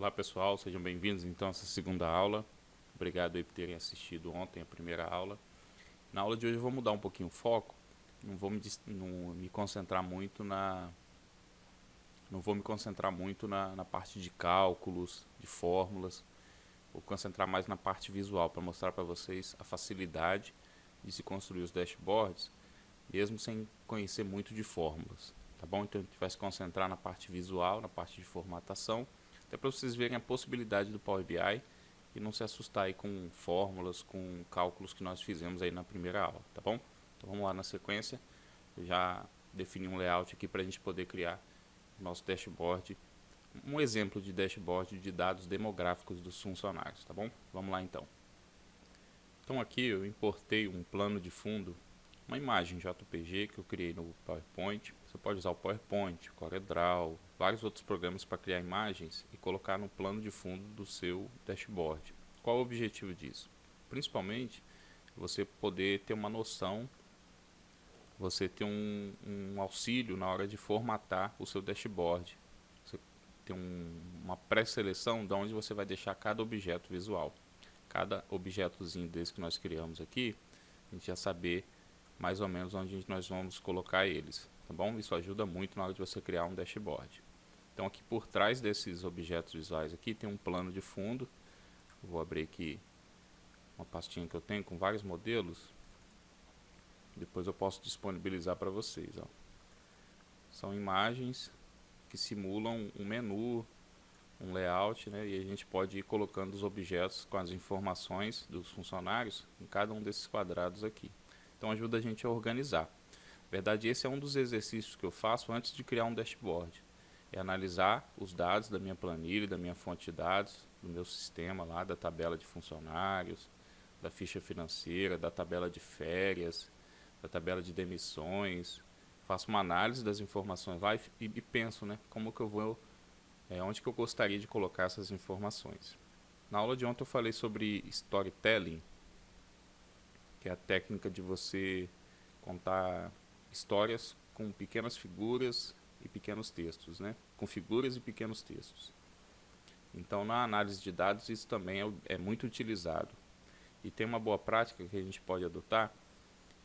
Olá pessoal, sejam bem-vindos então a essa segunda aula. Obrigado aí por terem assistido ontem a primeira aula. Na aula de hoje eu vou mudar um pouquinho o foco. Não me concentrar muito na parte de cálculos, de fórmulas. Vou concentrar mais na parte visual para mostrar para vocês a facilidade de se construir os dashboards, mesmo sem conhecer muito de fórmulas, tá bom? Então a gente vai se concentrar na parte visual, na parte de formatação, até para vocês verem a possibilidade do Power BI e não se assustar aí com fórmulas, com cálculos que nós fizemos aí na primeira aula, tá bom? Então vamos lá na sequência. Eu já defini um layout aqui para a gente poder criar nosso dashboard, um exemplo de dashboard de dados demográficos dos funcionários, tá bom? Vamos lá então. Então aqui eu importei um plano de fundo, uma imagem JPG que eu criei no PowerPoint. Você pode usar o PowerPoint, o CorelDRAW, vários outros programas para criar imagens e colocar no plano de fundo do seu dashboard. Qual é o objetivo disso? Principalmente você poder ter uma noção, você ter um auxílio na hora de formatar o seu dashboard. Você tem uma pré-seleção de onde você vai deixar cada objeto visual. Cada objetozinho desse que nós criamos aqui, a gente já saber mais ou menos onde nós vamos colocar eles, tá bom? Isso ajuda muito na hora de você criar um dashboard. Então aqui por trás desses objetos visuais aqui tem um plano de fundo. Eu vou abrir aqui uma pastinha que eu tenho com vários modelos. Depois eu posso disponibilizar para vocês, ó. São imagens que simulam um menu, um layout, né? E a gente pode ir colocando os objetos com as informações dos funcionários em cada um desses quadrados aqui. Então ajuda a gente a organizar. Na verdade, esse é um dos exercícios que eu faço antes de criar um dashboard. É analisar os dados da minha planilha, da minha fonte de dados, do meu sistema lá, da tabela de funcionários, da ficha financeira, da tabela de férias, da tabela de demissões. Faço uma análise das informações lá e penso, né, como que eu vou, onde que eu gostaria de colocar essas informações. Na aula de ontem eu falei sobre storytelling, que é a técnica de você contar histórias com pequenas figuras e pequenos textos, né? Com figuras e pequenos textos. Então, na análise de dados, isso também é muito utilizado. E tem uma boa prática que a gente pode adotar,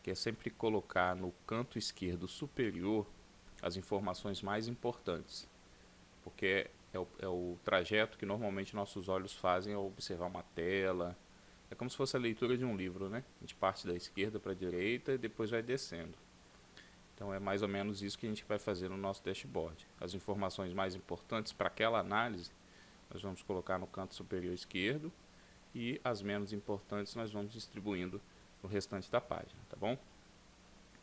que é sempre colocar no canto esquerdo superior as informações mais importantes. Porque é o trajeto que normalmente nossos olhos fazem ao observar uma tela. É como se fosse a leitura de um livro, né? A gente parte da esquerda para a direita e depois vai descendo. Então é mais ou menos isso que a gente vai fazer no nosso dashboard. As informações mais importantes para aquela análise nós vamos colocar no canto superior esquerdo e as menos importantes nós vamos distribuindo no restante da página, tá bom?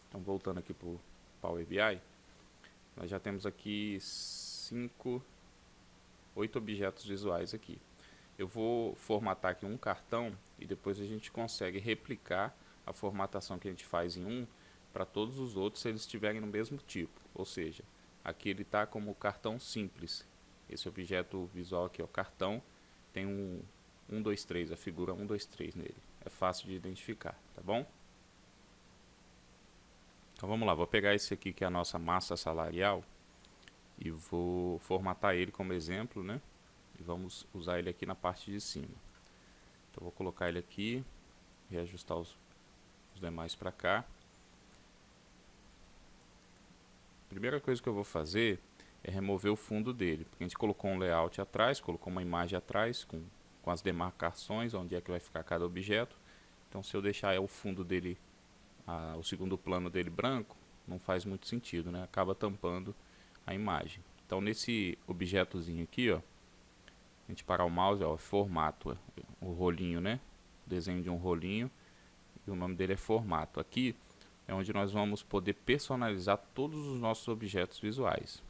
Então voltando aqui para o Power BI, nós já temos aqui 8 objetos visuais aqui. Eu vou formatar aqui um cartão e depois a gente consegue replicar a formatação que a gente faz em um para todos os outros se eles estiverem no mesmo tipo. Ou seja, aqui ele está como cartão simples. Esse objeto visual aqui é o cartão, tem um 1, 2, 3, a figura 1, 2, 3 nele. É fácil de identificar, tá bom? Então vamos lá, vou pegar esse aqui que é a nossa massa salarial e vou formatar ele como exemplo, né? E vamos usar ele aqui na parte de cima. Então vou colocar ele aqui, reajustar os demais para cá. Primeira coisa que eu vou fazer é remover o fundo dele, porque a gente colocou um layout atrás, colocou uma imagem atrás com as demarcações, onde é que vai ficar cada objeto. Então se eu deixar o fundo dele, o segundo plano dele branco, não faz muito sentido, né? Acaba tampando a imagem. Então nesse objetozinho aqui, ó, a gente parar o mouse, ó, formato, o rolinho, né? O desenho de um rolinho, e o nome dele é formato. Aqui é onde nós vamos poder personalizar todos os nossos objetos visuais.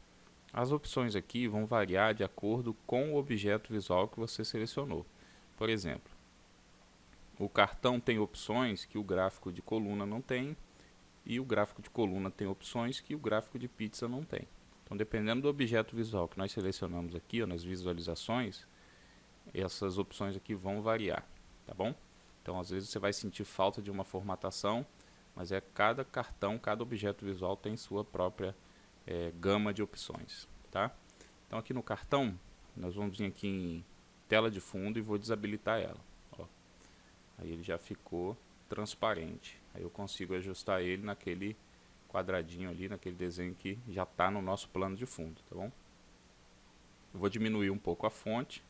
As opções aqui vão variar de acordo com o objeto visual que você selecionou. Por exemplo, o cartão tem opções que o gráfico de coluna não tem, e o gráfico de coluna tem opções que o gráfico de pizza não tem. Então, dependendo do objeto visual que nós selecionamos aqui, ó, nas visualizações, essas opções aqui vão variar, tá bom? Então, às vezes você vai sentir falta de uma formatação, mas cada cartão, cada objeto visual tem sua própria gama de opções, tá? Então, aqui no cartão, Nós vamos vir aqui em tela de fundo e vou desabilitar ela. Ó. Aí ele já ficou transparente. Aí eu consigo ajustar ele naquele quadradinho ali, naquele desenho que já está no nosso plano de fundo, tá bom? Eu vou diminuir um pouco a fonte.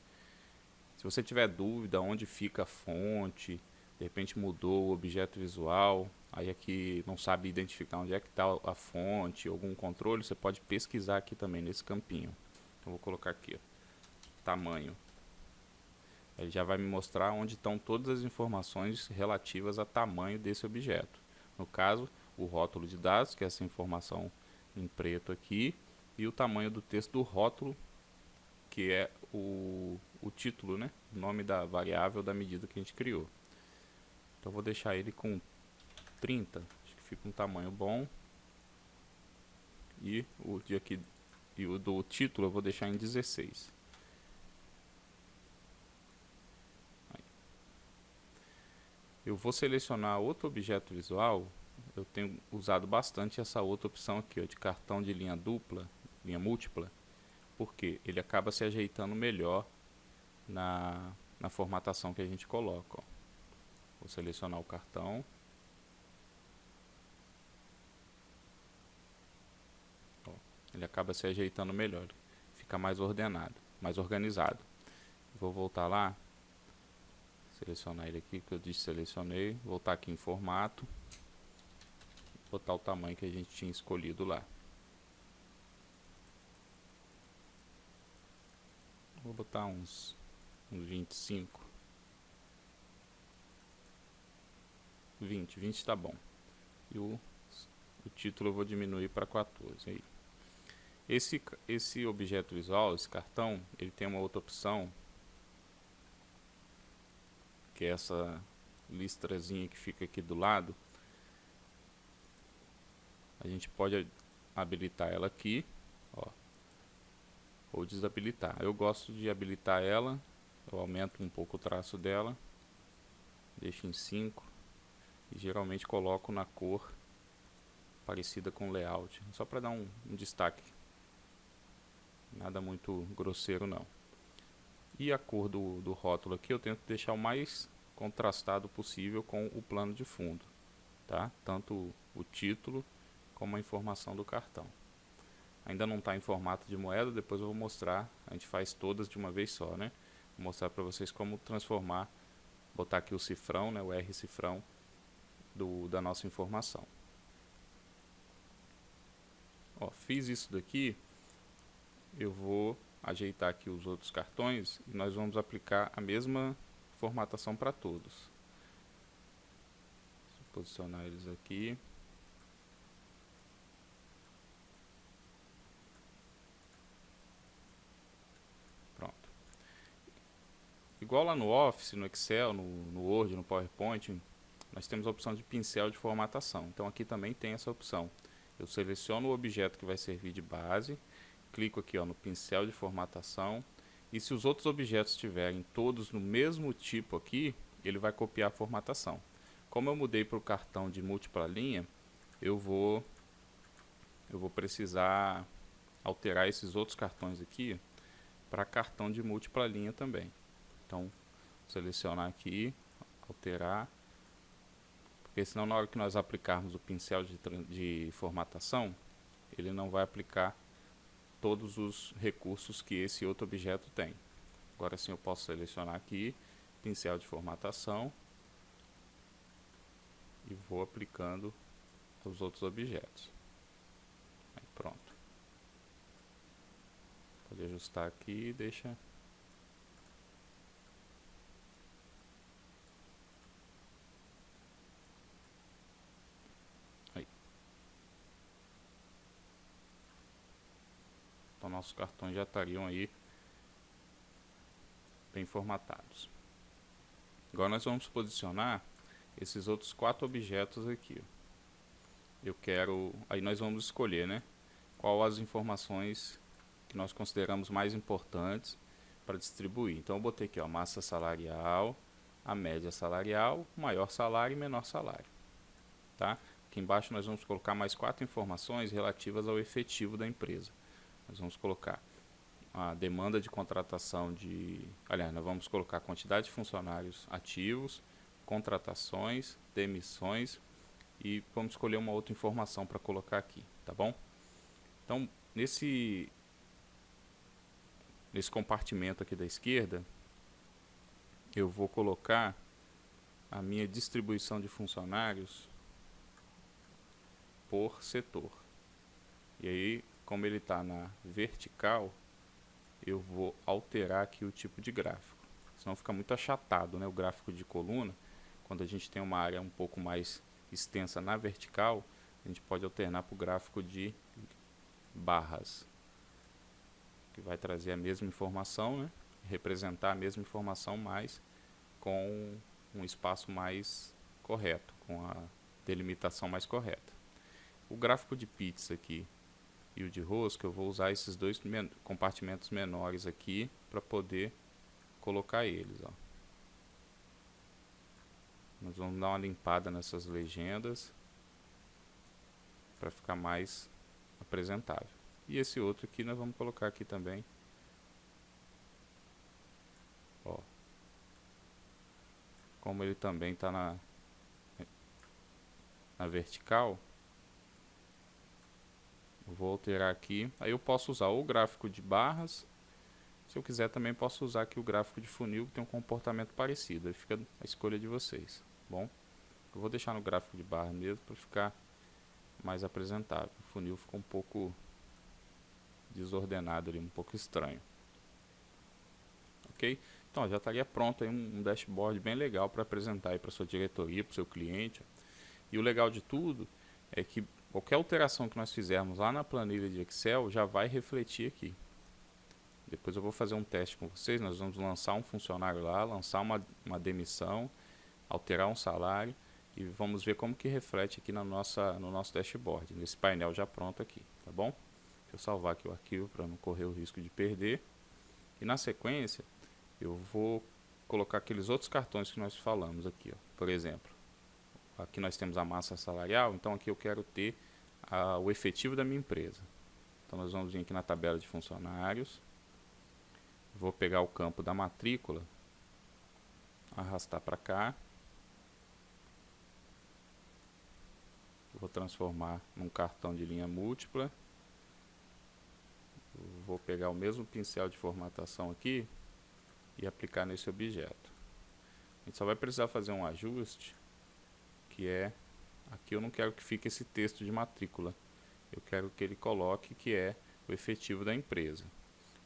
Se você tiver dúvida onde fica a fonte, de repente mudou o objeto visual, aí aqui não sabe identificar onde é que está a fonte, algum controle, você pode pesquisar aqui também nesse campinho. Então vou colocar aqui, ó, tamanho. Ele já vai me mostrar onde estão todas as informações relativas a tamanho desse objeto. No caso, o rótulo de dados, que é essa informação em preto aqui, e o tamanho do texto do rótulo, que é o título, né? O nome da variável da medida que a gente criou. Então vou deixar ele com 30, acho que fica um tamanho bom. E o de aqui e o do título eu vou deixar em 16. Eu vou selecionar outro objeto visual. Eu tenho usado bastante essa outra opção aqui, ó, de cartão de linha dupla, linha múltipla, porque ele acaba se ajeitando melhor na formatação que a gente coloca. Ó. Vou selecionar o cartão. Ó, ele acaba se ajeitando melhor, fica mais ordenado, mais organizado. Vou voltar lá. Selecionar ele aqui, que eu desselecionei, voltar aqui em formato, botar o tamanho que a gente tinha escolhido lá. Vou botar uns 25. 20 tá bom. E o título eu vou diminuir para 14. Aí. Esse objeto visual, esse cartão, ele tem uma outra opção, que é essa listrazinha que fica aqui do lado. A gente pode habilitar ela aqui, ó, ou desabilitar. Eu gosto de habilitar ela, eu aumento um pouco o traço dela, deixo em 5 e geralmente coloco na cor parecida com o layout, só para dar um destaque. Nada muito grosseiro não. E a cor do rótulo aqui eu tento deixar o mais contrastado possível com o plano de fundo, tá? Tanto o título como a informação do cartão. Ainda não está em formato de moeda, depois eu vou mostrar, a gente faz todas de uma vez só, né? Vou mostrar para vocês como transformar, botar aqui o cifrão, né? O R cifrão da nossa informação. Ó, fiz isso daqui, eu vou ajeitar aqui os outros cartões e nós vamos aplicar a mesma formatação para todos. Vou posicionar eles aqui. Pronto. Igual lá no Office, no Excel, no Word, no PowerPoint, nós temos a opção de pincel de formatação. Então aqui também tem essa opção. Eu seleciono o objeto que vai servir de base, clico aqui, ó, no pincel de formatação, e se os outros objetos estiverem todos no mesmo tipo aqui, ele vai copiar a formatação. Como eu mudei para o cartão de múltipla linha, eu vou precisar alterar esses outros cartões aqui para cartão de múltipla linha também. Então, selecionar aqui, alterar, porque senão na hora que nós aplicarmos o pincel de formatação, ele não vai aplicar todos os recursos que esse outro objeto tem. Agora sim eu posso selecionar aqui, pincel de formatação, e vou aplicando os outros objetos. Aí, pronto. Pode ajustar aqui e deixa. Aí. Então nossos cartões já estariam aí bem formatados. Agora nós vamos posicionar esses outros 4 objetos aqui. Eu quero, aí nós vamos escolher, né, qual as informações que nós consideramos mais importantes para distribuir. Então eu botei aqui, ó, massa salarial, a média salarial, maior salário e menor salário, tá? Aqui embaixo nós vamos colocar mais 4 informações relativas ao efetivo da empresa. Nós vamos colocar a demanda de contratação aliás, nós vamos colocar a quantidade de funcionários ativos, contratações, demissões e vamos escolher uma outra informação para colocar aqui, tá bom? Então, nesse compartimento aqui da esquerda, eu vou colocar a minha distribuição de funcionários por setor. E aí, como ele está na vertical, eu vou alterar aqui o tipo de gráfico. Senão fica muito achatado, né? O gráfico de coluna, quando a gente tem uma área um pouco mais extensa na vertical, a gente pode alternar para o gráfico de barras, que vai trazer a mesma informação, né? Representar a mesma informação, mas com um espaço mais correto, com a delimitação mais correta. O gráfico de pizza aqui e o de rosca, eu vou usar esses dois compartimentos menores aqui para poder colocar eles. Ó. Nós vamos dar uma limpada nessas legendas para ficar mais apresentável. E esse outro aqui nós vamos colocar aqui também. Ó. Como ele também está na vertical, eu vou alterar aqui. Aí eu posso usar o gráfico de barras. Se eu quiser também posso usar aqui o gráfico de funil, que tem um comportamento parecido. Aí fica a escolha de vocês. Bom, eu vou deixar no gráfico de barra mesmo para ficar mais apresentável. O funil ficou um pouco desordenado ali, um pouco estranho. Ok? Então já estaria pronto aí um dashboard bem legal para apresentar aí para sua diretoria, para o seu cliente. E o legal de tudo é que qualquer alteração que nós fizermos lá na planilha de Excel já vai refletir aqui. Depois eu vou fazer um teste com vocês, nós vamos lançar um funcionário lá, lançar uma demissão, alterar um salário e vamos ver como que reflete aqui no nosso dashboard, nesse painel já pronto aqui, tá bom? Deixa eu salvar aqui o arquivo para não correr o risco de perder. E na sequência, eu vou colocar aqueles outros cartões que nós falamos aqui, ó. Por exemplo, aqui nós temos a massa salarial, então aqui eu quero ter o efetivo da minha empresa. Então nós vamos vir aqui na tabela de funcionários, vou pegar o campo da matrícula, arrastar para cá, vou transformar num cartão de linha múltipla, vou pegar o mesmo pincel de formatação aqui e aplicar nesse objeto. A gente só vai precisar fazer um ajuste, que é, aqui eu não quero que fique esse texto de matrícula, eu quero que ele coloque que é o efetivo da empresa.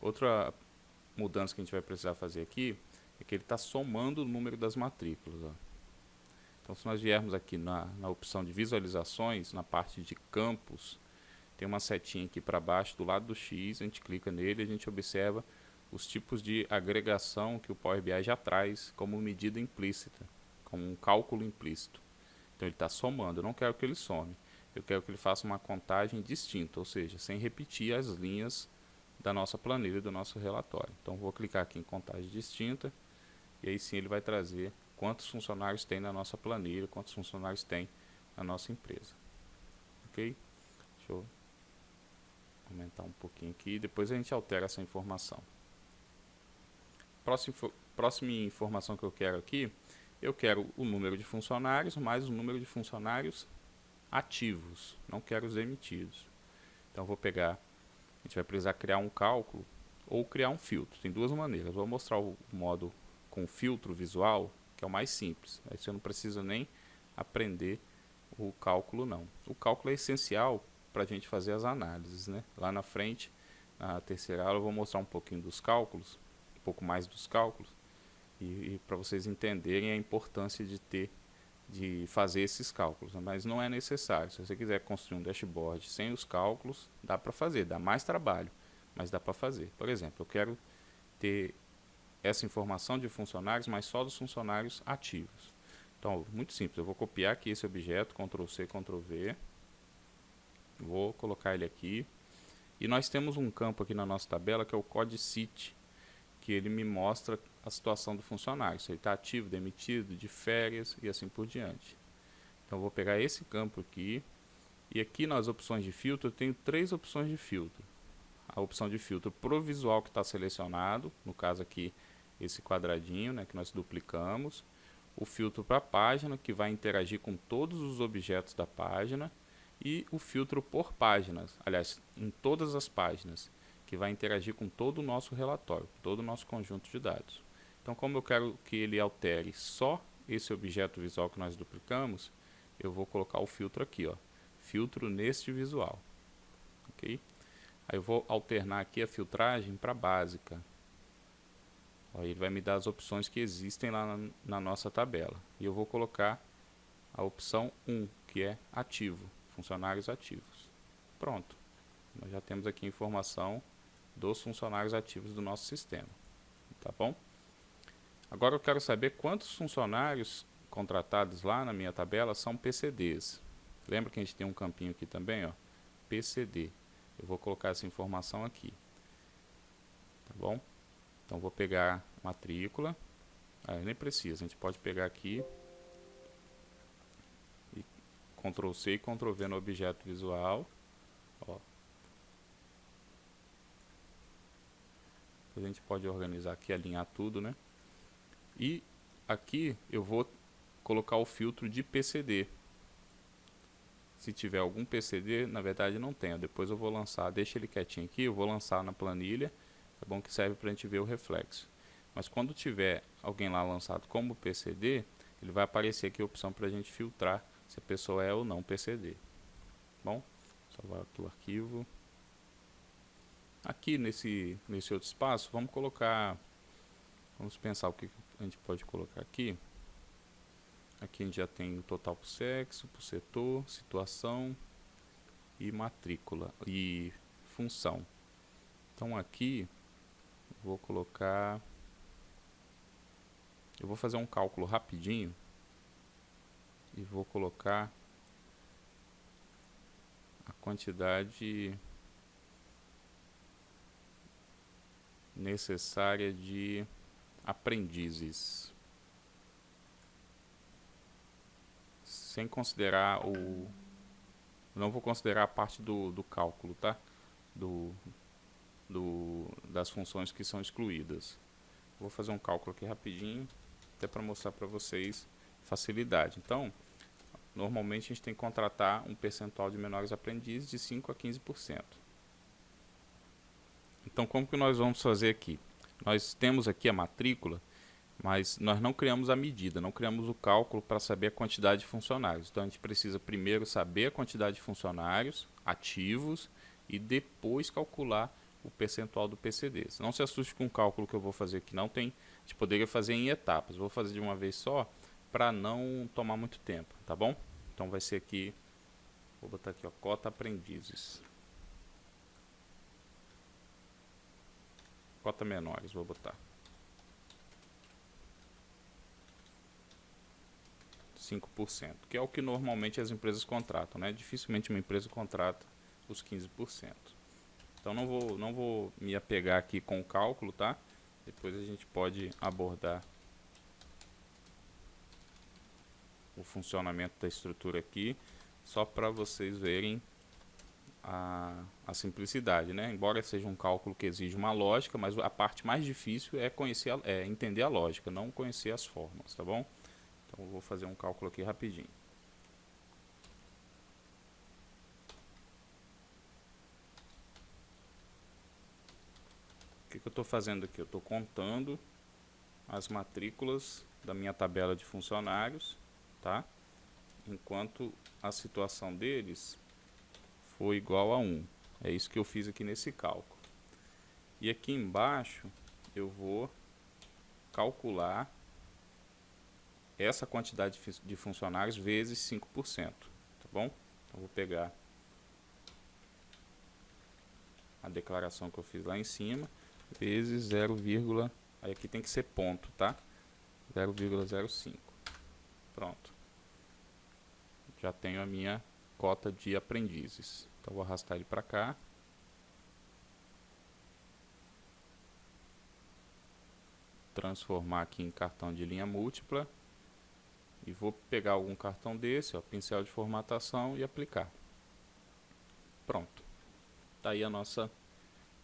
Outra mudança que a gente vai precisar fazer aqui é que ele está somando o número das matrículas. Ó. Então, se nós viermos aqui na opção de visualizações, na parte de campos, tem uma setinha aqui para baixo do lado do X, a gente clica nele e a gente observa os tipos de agregação que o Power BI já traz como medida implícita, como um cálculo implícito. Então ele está somando, eu não quero que ele some, eu quero que ele faça uma contagem distinta, ou seja, sem repetir as linhas da nossa planilha, do nosso relatório. Então vou clicar aqui em contagem distinta, e aí sim ele vai trazer quantos funcionários tem na nossa planilha, quantos funcionários tem na nossa empresa. Ok? Deixa eu aumentar um pouquinho aqui, depois a gente altera essa informação. Próxima informação que eu quero aqui, eu quero o número de funcionários mais o número de funcionários ativos, não quero os demitidos. Então vou pegar, a gente vai precisar criar um cálculo ou criar um filtro, tem duas maneiras. Vou mostrar o modo com filtro visual, que é o mais simples, aí você não precisa nem aprender o cálculo não. O cálculo é essencial para a gente fazer as análises, né? Lá na frente, na terceira aula, eu vou mostrar um pouquinho dos cálculos, um pouco mais dos cálculos, e para vocês entenderem a importância de fazer esses cálculos, mas não é necessário. Se você quiser construir um dashboard sem os cálculos, dá para fazer, dá mais trabalho, mas dá para fazer. Por exemplo, eu quero ter essa informação de funcionários, mas só dos funcionários ativos. Então, muito simples, eu vou copiar aqui esse objeto, Ctrl C, Ctrl V, vou colocar ele aqui, e nós temos um campo aqui na nossa tabela que é o Codecit, que ele me mostra a situação do funcionário, se ele está ativo, demitido, de férias e assim por diante. Então eu vou pegar esse campo aqui, e aqui nas opções de filtro eu tenho três opções de filtro. a opção de filtro para o visual que está selecionado, no caso aqui esse quadradinho, né, que nós duplicamos, o filtro para a página, que vai interagir com todos os objetos da página, e o filtro por páginas, aliás, em todas as páginas, que vai interagir com todo o nosso relatório, todo o nosso conjunto de dados. Então, como eu quero que ele altere só esse objeto visual que nós duplicamos, eu vou colocar o filtro aqui, ó, filtro neste visual, ok? Aí eu vou alternar aqui a filtragem para básica. Aí ele vai me dar as opções que existem lá na nossa tabela. E eu vou colocar a opção 1, que é ativo, funcionários ativos. Pronto. Nós já temos aqui a informação dos funcionários ativos do nosso sistema. Tá bom? Agora eu quero saber quantos funcionários contratados lá na minha tabela são PCDs. Lembra que a gente tem um campinho aqui também, ó, PCD. Eu vou colocar essa informação aqui. Tá bom? Então vou pegar a matrícula. Nem precisa, a gente pode pegar aqui e Ctrl C e Ctrl V no objeto visual. Ó. A gente pode organizar aqui, alinhar tudo, né? E aqui eu vou colocar o filtro de PCD. Se tiver algum PCD, na verdade não tem. Depois eu vou lançar, deixa ele quietinho aqui, eu vou lançar na planilha. É bom que serve para a gente ver o reflexo. Mas quando tiver alguém lá lançado como PCD, ele vai aparecer aqui a opção para a gente filtrar se a pessoa é ou não PCD. Bom, salvar aqui o arquivo. Aqui nesse outro espaço, vamos pensar o que a gente pode colocar aqui. Aqui a gente já tem o total por sexo, por setor, situação e matrícula e função. Então aqui vou colocar, eu vou fazer um cálculo rapidinho e vou colocar a quantidade necessária de aprendizes, sem considerar não vou considerar a parte do cálculo, tá? Das funções que são excluídas. Vou fazer um cálculo aqui rapidinho, até para mostrar para vocês facilidade. Então, normalmente a gente tem que contratar um percentual de menores aprendizes de 5 a 15%. Então, como que nós vamos fazer aqui? Nós temos aqui a matrícula, mas nós não criamos a medida, não criamos o cálculo para saber a quantidade de funcionários. Então, a gente precisa primeiro saber a quantidade de funcionários ativos e depois calcular o percentual do PCD. Não se assuste com o cálculo que eu vou fazer aqui, não tem, a gente poderia fazer em etapas. Vou fazer de uma vez só para não tomar muito tempo, tá bom? Então vai ser aqui, vou botar aqui, ó, cota aprendizes. Cota menores, vou botar 5%, que é o que normalmente as empresas contratam, né? Dificilmente uma empresa contrata os 15%. Então não vou me apegar aqui com o cálculo, tá? Depois a gente pode abordar o funcionamento da estrutura aqui, só para vocês verem a simplicidade, né? Embora seja um cálculo que exige uma lógica, mas a parte mais difícil é entender a lógica, não conhecer as fórmulas, tá bom? Então eu vou fazer um cálculo aqui rapidinho. O que eu estou fazendo aqui? Eu estou contando as matrículas da minha tabela de funcionários, tá? Enquanto a situação deles for igual a 1. É isso que eu fiz aqui nesse cálculo. E aqui embaixo eu vou calcular essa quantidade de funcionários vezes 5%, tá bom? Então vou pegar a declaração que eu fiz lá em cima, vezes 0, aí aqui tem que ser ponto, tá? 0,05. Pronto. Já tenho a minha cota de aprendizes. Então vou arrastar ele para cá. Transformar aqui em cartão de linha múltipla. E vou pegar algum cartão desse, ó, pincel de formatação e aplicar. Pronto. Tá aí a nossa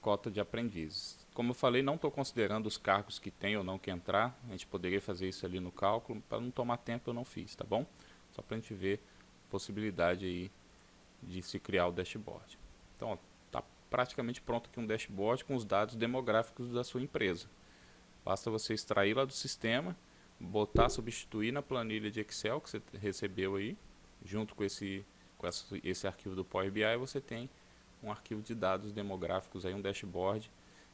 cota de aprendizes. Como eu falei, não estou considerando os cargos que tem ou não que entrar. A gente poderia fazer isso ali no cálculo. Para não tomar tempo, eu não fiz, tá bom? Só para a gente ver a possibilidade aí de se criar o dashboard. Então, está praticamente pronto aqui um dashboard com os dados demográficos da sua empresa. Basta você extrair lá do sistema, botar, substituir na planilha de Excel que você recebeu aí, junto com esse arquivo do Power BI, você tem um arquivo de dados demográficos, aí, um dashboard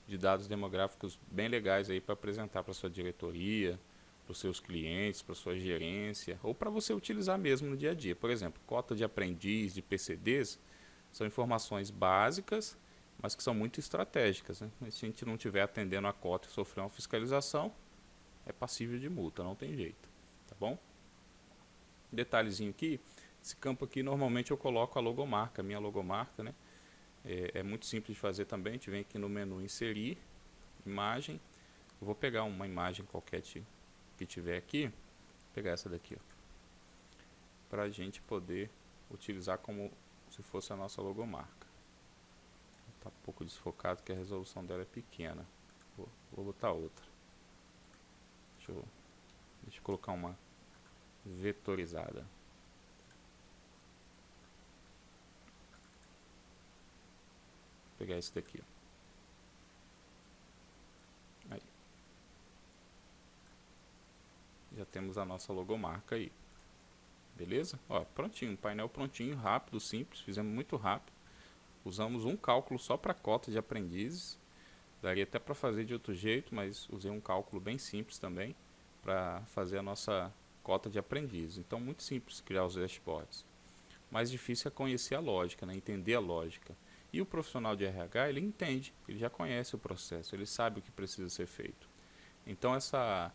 de dados demográficos bem legais aí para apresentar para sua diretoria, para os seus clientes, para sua gerência, ou para você utilizar mesmo no dia a dia. Por exemplo, cota de aprendiz, de PCDs, são informações básicas, mas que são muito estratégicas, né? Se a gente não estiver atendendo a cota e sofrer uma fiscalização, é passível de multa, não tem jeito, tá bom? Detalhezinho aqui, esse campo aqui normalmente eu coloco a logomarca, a minha logomarca, né? É muito simples de fazer também. A gente vem aqui no menu inserir, imagem. Eu vou pegar uma imagem qualquer que tiver aqui, vou pegar essa daqui, para a gente poder utilizar como se fosse a nossa logomarca. Está um pouco desfocado que a resolução dela é pequena. Vou botar outra. Deixa eu colocar uma vetorizada. Vou pegar esse daqui. Aí. Já temos a nossa logomarca aí. Beleza? Ó, prontinho, painel prontinho, rápido, simples, fizemos muito rápido. Usamos um cálculo só para cota de aprendizes. Daria até para fazer de outro jeito, mas usei um cálculo bem simples também para fazer a nossa cota de aprendizes. Então, muito simples criar os dashboards. Mais difícil é conhecer a lógica, né? Entender a lógica. E o profissional de RH, ele entende, ele já conhece o processo, ele sabe o que precisa ser feito. Então, essa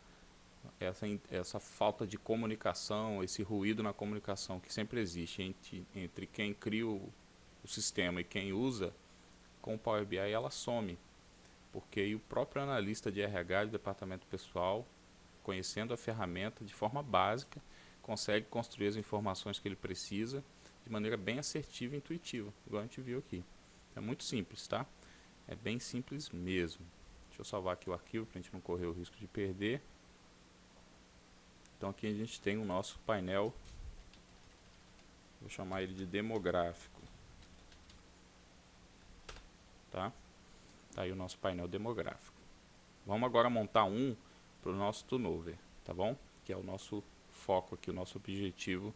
falta de comunicação, esse ruído na comunicação que sempre existe entre quem cria o sistema e quem usa, com o Power BI ela some, porque aí o próprio analista de RH do departamento pessoal, conhecendo a ferramenta de forma básica, consegue construir as informações que ele precisa de maneira bem assertiva e intuitiva, igual a gente viu aqui. É muito simples, tá? É bem simples mesmo. Deixa eu salvar aqui o arquivo para a gente não correr o risco de perder. Então aqui a gente tem o nosso painel, vou chamar ele de demográfico. Tá? Tá aí o nosso painel demográfico. Vamos agora montar um para o nosso turnover, tá bom? Que é o nosso foco aqui, o nosso objetivo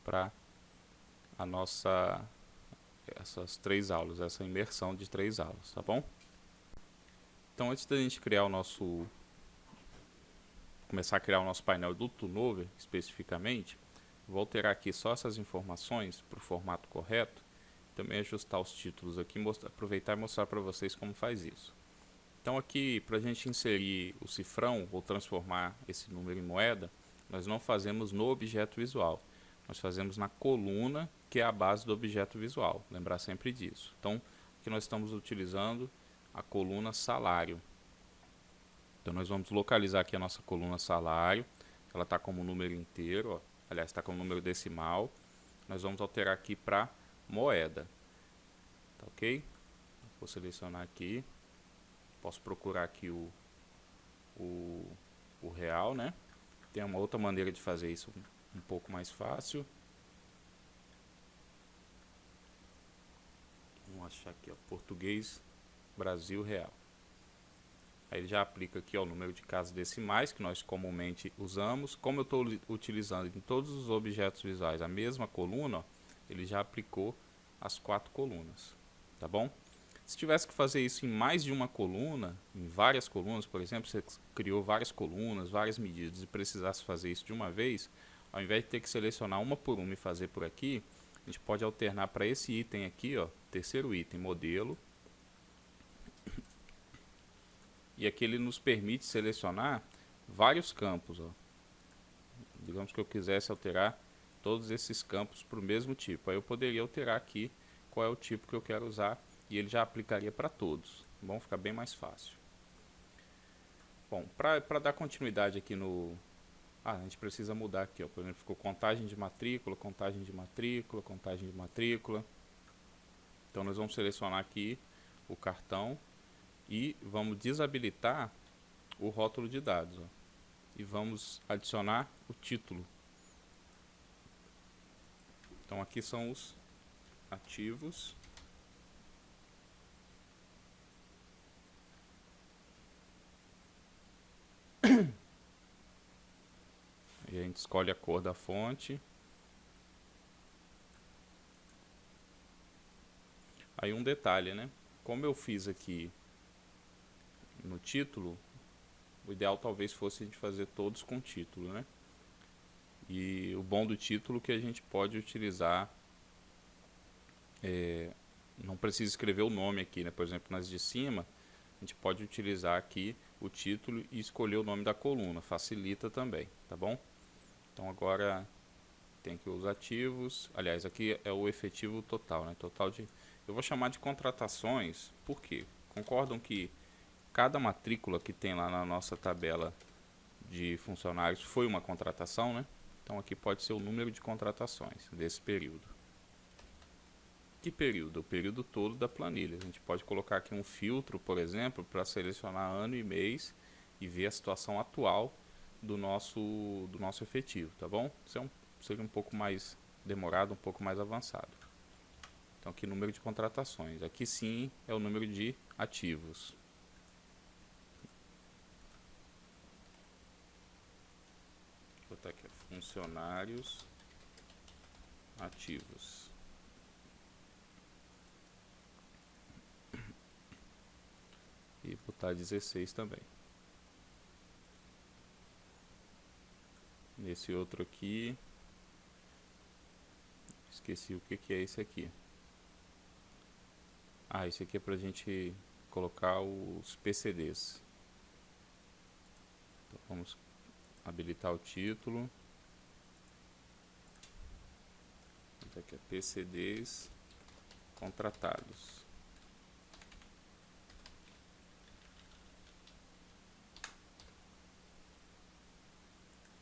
para essas 3 aulas, essa imersão de 3 aulas, tá bom? Então, antes da gente começar a criar o nosso painel do turnover especificamente, vou alterar aqui só essas informações para o formato correto. Também ajustar os títulos aqui, aproveitar e mostrar para vocês como faz isso. Então aqui, para a gente inserir o cifrão ou transformar esse número em moeda, nós não fazemos no objeto visual, nós fazemos na coluna que é a base do objeto visual, lembrar sempre disso. Então aqui nós estamos utilizando a coluna salário. Então nós vamos localizar aqui a nossa coluna salário, ela está como número inteiro, ó. Aliás, está como número decimal. Nós vamos alterar aqui para moeda, tá ok? Vou selecionar aqui, posso procurar aqui o real, né? Tem uma outra maneira de fazer isso um pouco mais fácil. Vamos achar aqui, ó, português, Brasil, real. Aí ele já aplica aqui ó, o número de casas decimais que nós comumente usamos. Como eu estou utilizando em todos os objetos visuais a mesma coluna, ó, ele já aplicou as 4 colunas, tá bom? Se tivesse que fazer isso em mais de uma coluna, em várias colunas, por exemplo, você criou várias colunas, várias medidas e precisasse fazer isso de uma vez, ao invés de ter que selecionar uma por uma e fazer por aqui, a gente pode alternar para esse item aqui, ó, terceiro item, modelo. E aqui ele nos permite selecionar vários campos, ó. Digamos que eu quisesse alterar todos esses campos para o mesmo tipo. Aí eu poderia alterar aqui qual é o tipo que eu quero usar e ele já aplicaria para todos. Bom, fica bem mais fácil. Bom, para dar continuidade aqui no... a gente precisa mudar aqui, ó. Por exemplo, ficou contagem de matrícula, contagem de matrícula, contagem de matrícula. Então nós vamos selecionar aqui o cartão e vamos desabilitar o rótulo de dados, ó. E vamos adicionar o título. Então aqui são os ativos. E a gente escolhe a cor da fonte. Aí um detalhe, né? Como eu fiz aqui no título, o ideal talvez fosse a gente fazer todos com título, né? E o bom do título é que a gente pode utilizar, não precisa escrever o nome aqui, né? Por exemplo, nas de cima, a gente pode utilizar aqui o título e escolher o nome da coluna, facilita também, tá bom? Então agora tem aqui os ativos, aliás, aqui é o efetivo total, né? Total de, eu vou chamar de contratações, por quê? Concordam que cada matrícula que tem lá na nossa tabela de funcionários foi uma contratação, né? Então aqui pode ser o número de contratações desse período. Que período? O período todo da planilha. A gente pode colocar aqui um filtro, por exemplo, para selecionar ano e mês e ver a situação atual do nosso efetivo, tá bom? Isso seria um pouco mais demorado, um pouco mais avançado. Então aqui número de contratações. Aqui sim é o número de ativos. Vou botar aqui, funcionários ativos. E botar 16 também. Nesse outro aqui, esqueci o que é esse aqui. Ah, esse aqui é pra gente colocar os PCDs. Então vamos habilitar o título. Então aqui é PCDs contratados.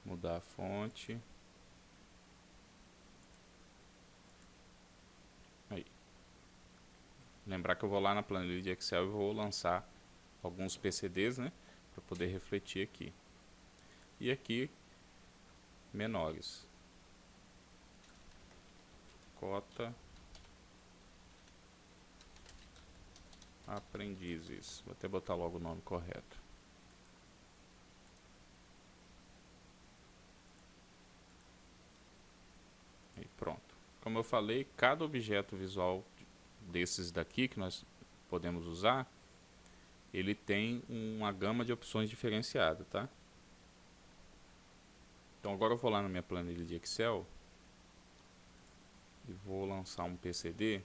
Mudar a fonte. Aí. Lembrar que eu vou lá na planilha de Excel e vou lançar alguns PCDs, né? Para poder refletir aqui. E aqui, menores. Cota aprendizes. Vou até botar logo o nome correto. E pronto. Como eu falei, cada objeto visual desses daqui que nós podemos usar, ele tem uma gama de opções diferenciada, tá? Então agora eu vou lá na minha planilha de Excel e vou lançar um PCD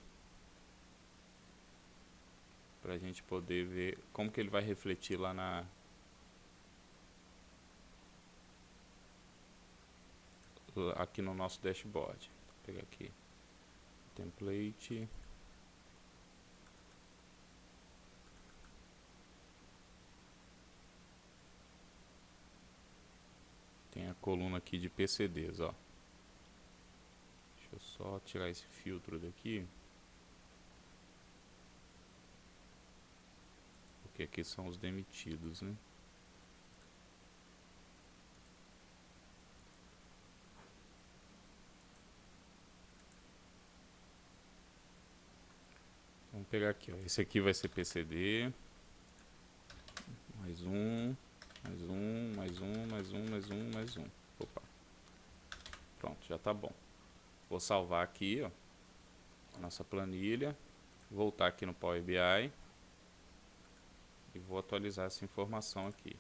para a gente poder ver como que ele vai refletir lá aqui no nosso dashboard. Vou pegar aqui template, tem a coluna aqui de PCDs, ó. Deixa eu só tirar esse filtro daqui, porque aqui são os demitidos, né? Vamos pegar aqui, ó. Esse aqui vai ser PCD. Mais um, mais um, mais um, mais um, mais um, mais um. Opa. Pronto, já tá bom. Vou salvar aqui, ó, a nossa planilha. Voltar aqui no Power BI. E vou atualizar essa informação aqui.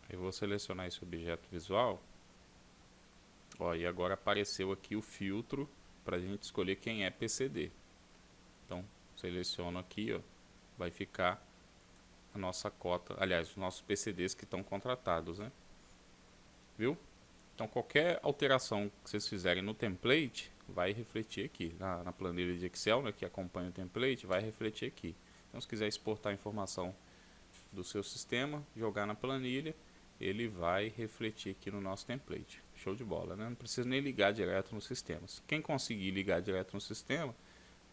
Eu vou selecionar esse objeto visual. Ó, e agora apareceu aqui o filtro para a gente escolher quem é PCD. Então, seleciono aqui, ó, vai ficar a nossa cota, aliás, os nossos PCDs que estão contratados, né? Viu? Então, qualquer alteração que vocês fizerem no template vai refletir aqui. Na planilha de Excel, né, que acompanha o template, vai refletir aqui. Então, se quiser exportar a informação do seu sistema, jogar na planilha, ele vai refletir aqui no nosso template. Show de bola, né? Não precisa nem ligar direto no sistema. Quem conseguir ligar direto no sistema,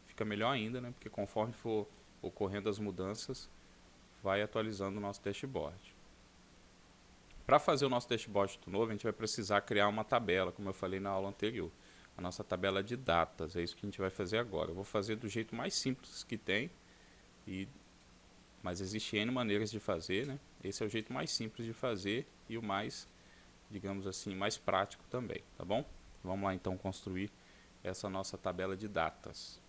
fica melhor ainda, né? Porque conforme for ocorrendo as mudanças, vai atualizando o nosso dashboard. Para fazer o nosso dashboard novo, a gente vai precisar criar uma tabela, como eu falei na aula anterior. A nossa tabela de datas, é isso que a gente vai fazer agora. Eu vou fazer do jeito mais simples que tem, mas existem N maneiras de fazer, né? Esse é o jeito mais simples de fazer e o mais, digamos assim, mais prático também, tá bom? Vamos lá então construir essa nossa tabela de datas.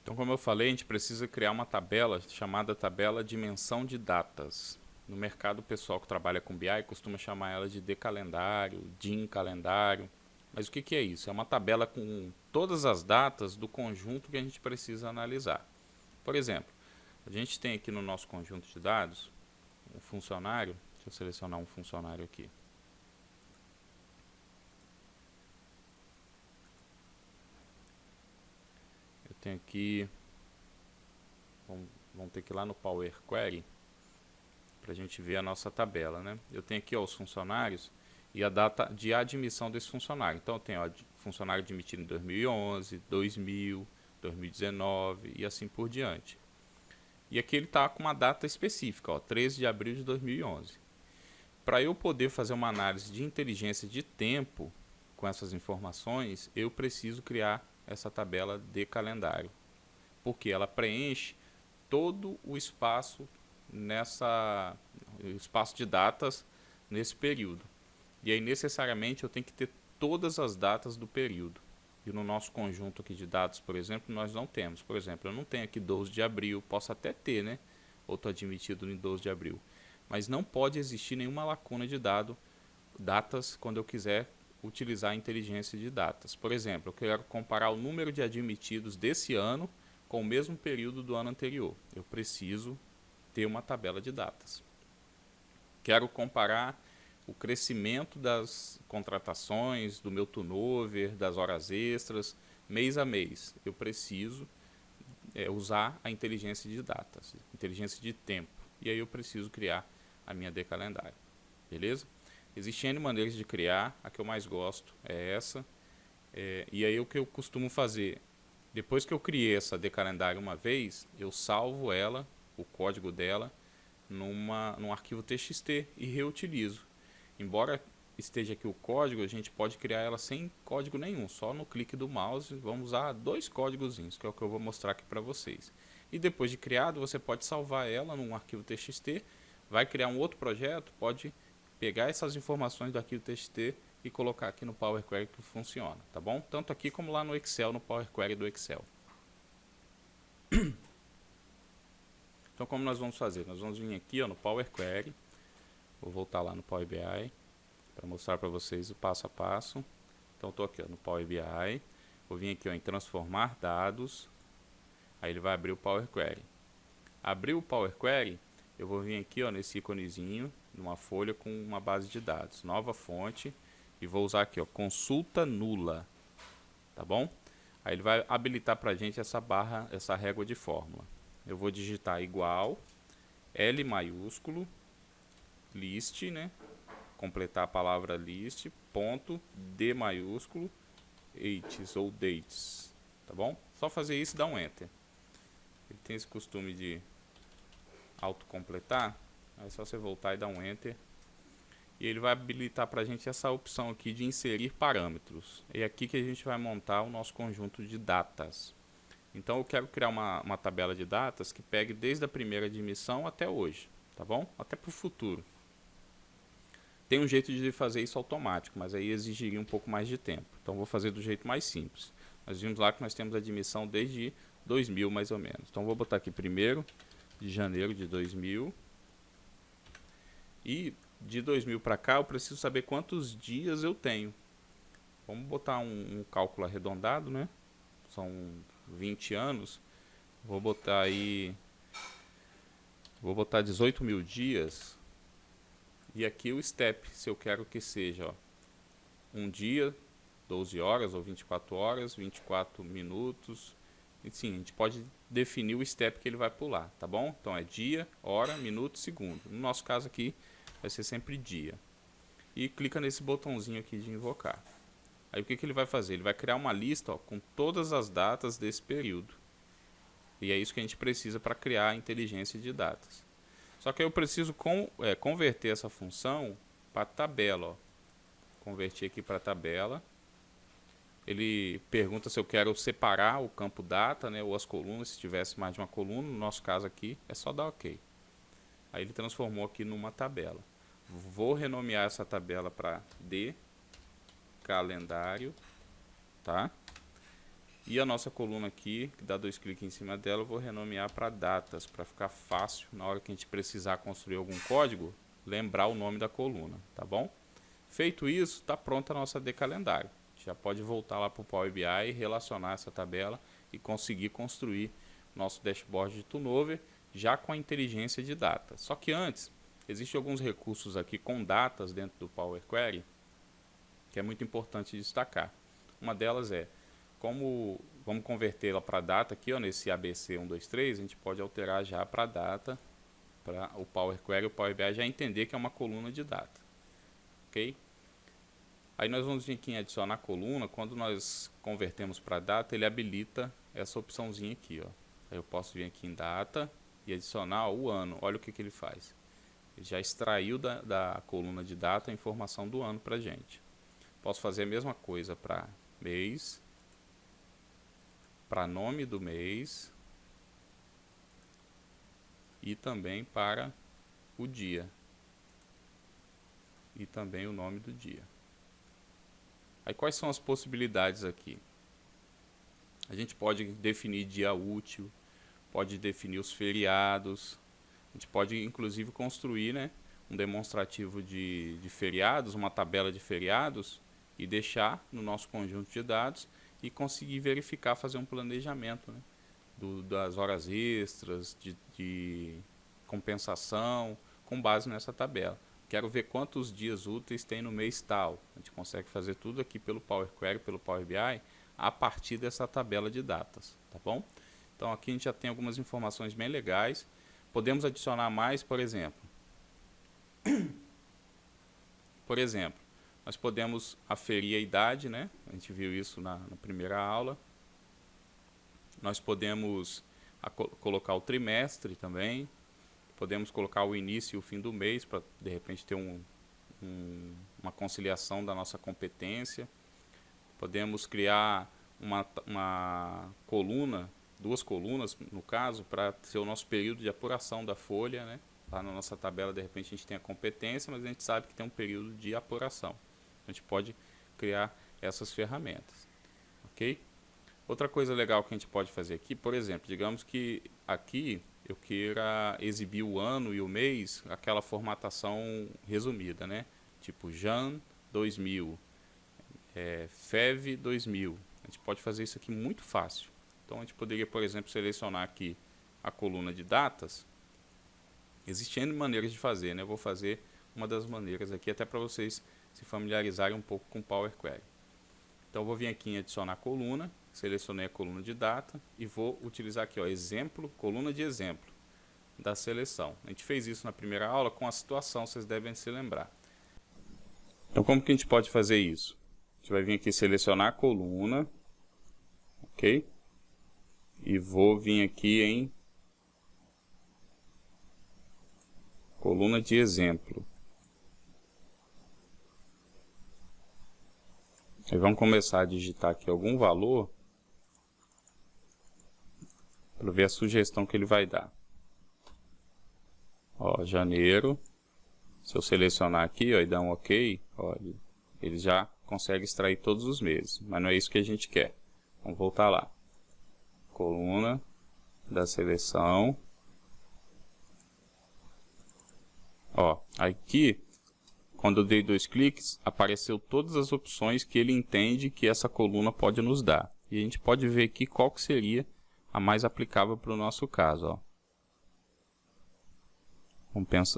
Então, como eu falei, a gente precisa criar uma tabela chamada tabela dimensão de datas. No mercado, o pessoal que trabalha com BI costuma chamar ela de calendário, DIN calendário. Mas o que é isso? É uma tabela com todas as datas do conjunto que a gente precisa analisar. Por exemplo, a gente tem aqui no nosso conjunto de dados um funcionário. Deixa eu selecionar um funcionário aqui. Eu tenho aqui, vamos ter que ir lá no Power Query para a gente ver a nossa tabela, né? Eu tenho aqui ó, os funcionários e a data de admissão desse funcionário. Então eu tenho ó, funcionário admitido em 2011, 2000, 2019 e assim por diante. E aqui ele está com uma data específica, ó, 13 de abril de 2011. Para eu poder fazer uma análise de inteligência de tempo com essas informações, eu preciso criar essa tabela de calendário, porque ela preenche todo o espaço espaço de datas nesse período. E aí necessariamente eu tenho que ter todas as datas do período. E no nosso conjunto aqui de dados, por exemplo, nós não temos. Por exemplo, eu não tenho aqui 12 de abril, posso até ter, né? Ou estou admitido em 12 de abril. Mas não pode existir nenhuma lacuna de datas quando eu quiser utilizar a inteligência de datas. Por exemplo, eu quero comparar o número de admitidos desse ano com o mesmo período do ano anterior. Eu preciso ter uma tabela de datas. Quero comparar o crescimento das contratações, do meu turnover, das horas extras, mês a mês. Eu preciso usar a inteligência de datas, inteligência de tempo. E aí eu preciso criar a minha decalendário. Beleza? Existem N maneiras de criar, a que eu mais gosto é essa. E aí o que eu costumo fazer, depois que eu criei essa decalendário uma vez, eu salvo ela, o código dela, num arquivo TXT e reutilizo. Embora esteja aqui o código, a gente pode criar ela sem código nenhum, só no clique do mouse. Vamos usar 2 códigozinhos, que é o que eu vou mostrar aqui para vocês. E depois de criado, você pode salvar ela num arquivo TXT, vai criar um outro projeto, pode pegar essas informações do arquivo TXT e colocar aqui no Power Query que funciona, tá bom? Tanto aqui como lá no Excel, no Power Query do Excel. Então, como nós vamos fazer? Nós vamos vir aqui ó, no Power Query, vou voltar lá no Power BI para mostrar para vocês o passo a passo. Então, estou aqui ó, no Power BI, vou vir aqui ó, em transformar dados, aí ele vai abrir o Power Query. Abriu o Power Query, eu vou vir aqui ó, nesse íconezinho, numa folha com uma base de dados, nova fonte, e vou usar aqui ó, consulta nula, tá bom? Aí ele vai habilitar para a gente essa barra, essa régua de fórmula. Eu vou digitar igual, L maiúsculo, list, né? Completar a palavra list, ponto, D maiúsculo, dates ou dates, tá bom? Só fazer isso e dar um enter. Ele tem esse costume de autocompletar, aí é só você voltar e dar um enter. E ele vai habilitar para a gente essa opção aqui de inserir parâmetros. É aqui que a gente vai montar o nosso conjunto de datas. Então eu quero criar uma tabela de datas que pegue desde a primeira admissão até hoje, tá bom? Até para o futuro. Tem um jeito de fazer isso automático, mas aí exigiria um pouco mais de tempo. Então vou fazer do jeito mais simples. Nós vimos lá que nós temos admissão desde 2000 mais ou menos. Então vou botar aqui 1º de janeiro de 2000. E de 2000 para cá eu preciso saber quantos dias eu tenho. Vamos botar um cálculo arredondado, né? São 20 anos. Vou botar aí... Vou botar 18 mil dias. E aqui o step, se eu quero que seja ó, um dia, 12 horas ou 24 horas, 24 minutos sim, a gente pode definir o step que ele vai pular, tá bom? Então é dia, hora, minuto, segundo. No nosso caso aqui vai ser sempre dia. E clica nesse botãozinho aqui de invocar. Aí o que ele vai fazer? Ele vai criar uma lista, ó, com todas as datas desse período. E é isso que a gente precisa para criar a inteligência de datas. Só que eu preciso converter essa função para tabela. Ó. Converter aqui para tabela. Ele pergunta se eu quero separar o campo data, né, ou as colunas, se tivesse mais de uma coluna. No nosso caso aqui, é só dar OK. Aí ele transformou aqui numa tabela. Vou renomear essa tabela para D calendário, tá? E a nossa coluna aqui, que dá 2 cliques em cima dela, eu vou renomear para datas, para ficar fácil na hora que a gente precisar construir algum código, lembrar o nome da coluna, tá bom? Feito isso, está pronta a nossa decalendário. Já pode voltar lá para o Power BI, relacionar essa tabela e conseguir construir nosso dashboard de Turnover já com a inteligência de data. Só que antes, existem alguns recursos aqui com datas dentro do Power Query que é muito importante destacar. Uma delas é, como vamos convertê-la para data aqui, ó, nesse ABC 123, a gente pode alterar já para data, para o Power Query, o Power BI já entender que é uma coluna de data. Ok? Aí nós vamos vir aqui em adicionar coluna. Quando nós convertemos para data, ele habilita essa opçãozinha aqui, ó. Aí eu posso vir aqui em data e adicionar o ano. Olha o que ele faz. Ele já extraiu da coluna de data a informação do ano para a gente. Posso fazer a mesma coisa para mês, para nome do mês e também para o dia e também o nome do dia. Aí quais são as possibilidades aqui? A gente pode definir dia útil, pode definir os feriados, a gente pode inclusive construir, né, um demonstrativo de feriados, uma tabela de feriados e deixar no nosso conjunto de dados e conseguir verificar, fazer um planejamento, né, das horas extras, de compensação, com base nessa tabela. Quero ver quantos dias úteis tem no mês tal. A gente consegue fazer tudo aqui pelo Power Query, pelo Power BI, a partir dessa tabela de datas, tá bom? Então aqui a gente já tem algumas informações bem legais. Podemos adicionar mais, por exemplo. Nós podemos aferir a idade, né? A gente viu isso na primeira aula. Nós podemos colocar o trimestre também. Podemos colocar o início e o fim do mês para, de repente, ter uma conciliação da nossa competência. Podemos criar uma coluna, 2 colunas, no caso, para ser o nosso período de apuração da folha, né? Lá na nossa tabela, de repente, a gente tem a competência, mas a gente sabe que tem um período de apuração. A gente pode criar essas ferramentas, ok? Outra coisa legal que a gente pode fazer aqui, por exemplo, digamos que aqui eu queira exibir o ano e o mês, aquela formatação resumida, né? Tipo Jan 2000, Fev 2000. A gente pode fazer isso aqui muito fácil. Então a gente poderia, por exemplo, selecionar aqui a coluna de datas. Existem N maneiras de fazer, né? Eu vou fazer uma das maneiras aqui, até para vocês se familiarizarem um pouco com Power Query. Então eu vou vir aqui em adicionar coluna, selecionei a coluna de data e vou utilizar aqui, ó, exemplo, coluna de exemplo da seleção. A gente fez isso na primeira aula com a situação, vocês devem se lembrar. Então como que a gente pode fazer isso? A gente vai vir aqui selecionar a coluna, ok? E vou vir aqui em coluna de exemplo. Aí vamos começar a digitar aqui algum valor para ver a sugestão que ele vai dar. Ó, janeiro. Se eu selecionar aqui, ó, e dar um OK, ó, ele já consegue extrair todos os meses, mas não é isso que a gente quer. Vamos voltar lá. Coluna da seleção. Ó, aqui, quando eu dei 2 cliques, apareceu todas as opções que ele entende que essa coluna pode nos dar. E a gente pode ver aqui qual que seria a mais aplicável para o nosso caso. Ó.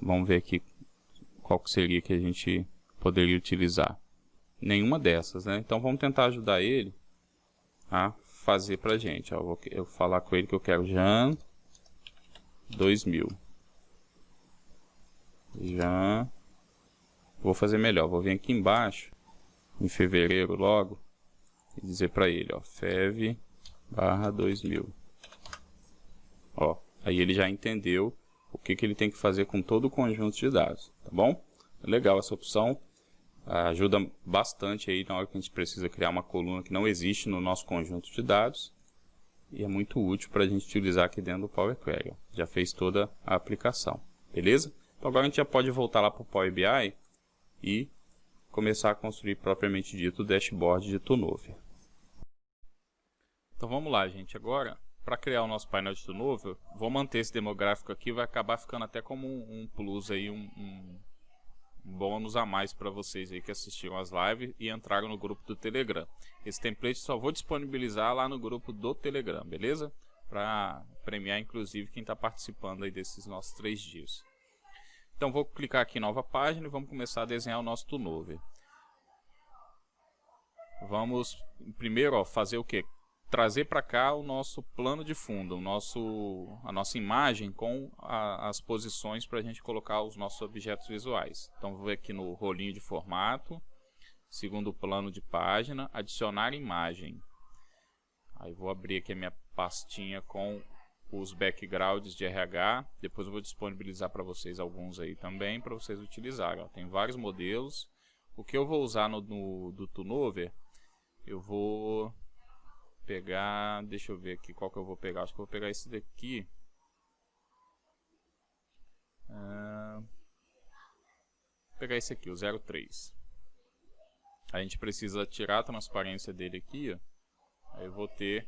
Vamos ver aqui qual que seria que a gente poderia utilizar. Nenhuma dessas, né? Então vamos tentar ajudar ele a fazer pra gente. Ó, eu vou falar com ele que eu quero Jan 2000. Jan. Vou fazer melhor. Vou vir aqui embaixo, em fevereiro logo, e dizer pra ele, ó, fev/2000. Ó, aí ele já entendeu o que ele tem que fazer com todo o conjunto de dados, tá bom? Legal essa opção. Ajuda bastante aí na hora que a gente precisa criar uma coluna que não existe no nosso conjunto de dados. E é muito útil para a gente utilizar aqui dentro do Power Query. Já fez toda a aplicação, beleza? Então agora a gente já pode voltar lá para o Power BI e começar a construir propriamente dito o dashboard de Turnover. Então vamos lá, gente. Agora, para criar o nosso painel de Turnover, vou manter esse demográfico aqui, vai acabar ficando até como um plus aí, um bônus a mais para vocês aí que assistiram as lives e entraram no grupo do Telegram. Esse template só vou disponibilizar lá no grupo do Telegram, beleza? Para premiar inclusive quem está participando aí desses nossos 3 dias. Então vou clicar aqui em nova página e vamos começar a desenhar o nosso Turnover. Vamos primeiro, ó, fazer o que? Trazer para cá o nosso plano de fundo, a nossa imagem com as posições para a gente colocar os nossos objetos visuais. Então vou aqui no rolinho de formato, segundo plano de página, adicionar imagem. Aí vou abrir aqui a minha pastinha com os backgrounds de RH, depois eu vou disponibilizar para vocês alguns aí também, para vocês utilizarem. Ó, tem vários modelos. O que eu vou usar do Turnover, eu vou pegar, deixa eu ver aqui qual que eu vou pegar, acho que eu vou pegar esse daqui. Vou pegar esse aqui, o 03. A gente precisa tirar a transparência dele aqui, ó. Aí eu vou ter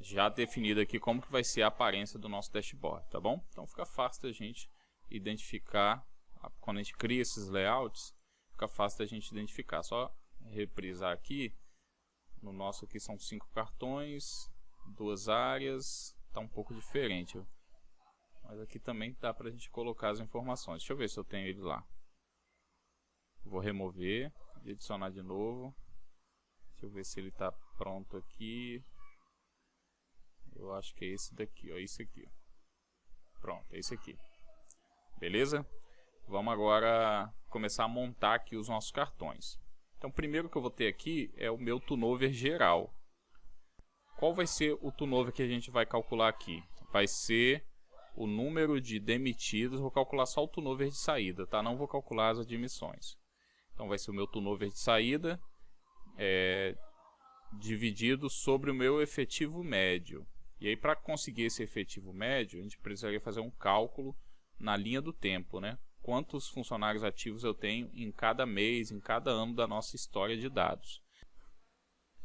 já definido aqui como que vai ser a aparência do nosso dashboard, tá bom? Então fica fácil da gente identificar, quando a gente cria esses layouts, fica fácil da gente identificar. Só reprisar aqui. No nosso aqui são 5 cartões, 2 áreas, tá um pouco diferente. Mas aqui também dá pra gente colocar as informações. Deixa eu ver se eu tenho ele lá. Vou remover e adicionar de novo. Deixa eu ver se ele tá pronto aqui. Eu acho que é esse daqui, ó, esse aqui. Pronto, é esse aqui. Beleza? Vamos agora começar a montar aqui os nossos cartões. Então, o primeiro que eu vou ter aqui é o meu turnover geral. Qual vai ser o turnover que a gente vai calcular aqui? Vai ser o número de demitidos, vou calcular só o turnover de saída, tá? Não vou calcular as admissões. Então, vai ser o meu turnover de saída dividido sobre o meu efetivo médio. E aí, para conseguir esse efetivo médio, a gente precisaria fazer um cálculo na linha do tempo, né? Quantos funcionários ativos eu tenho em cada mês, em cada ano da nossa história de dados.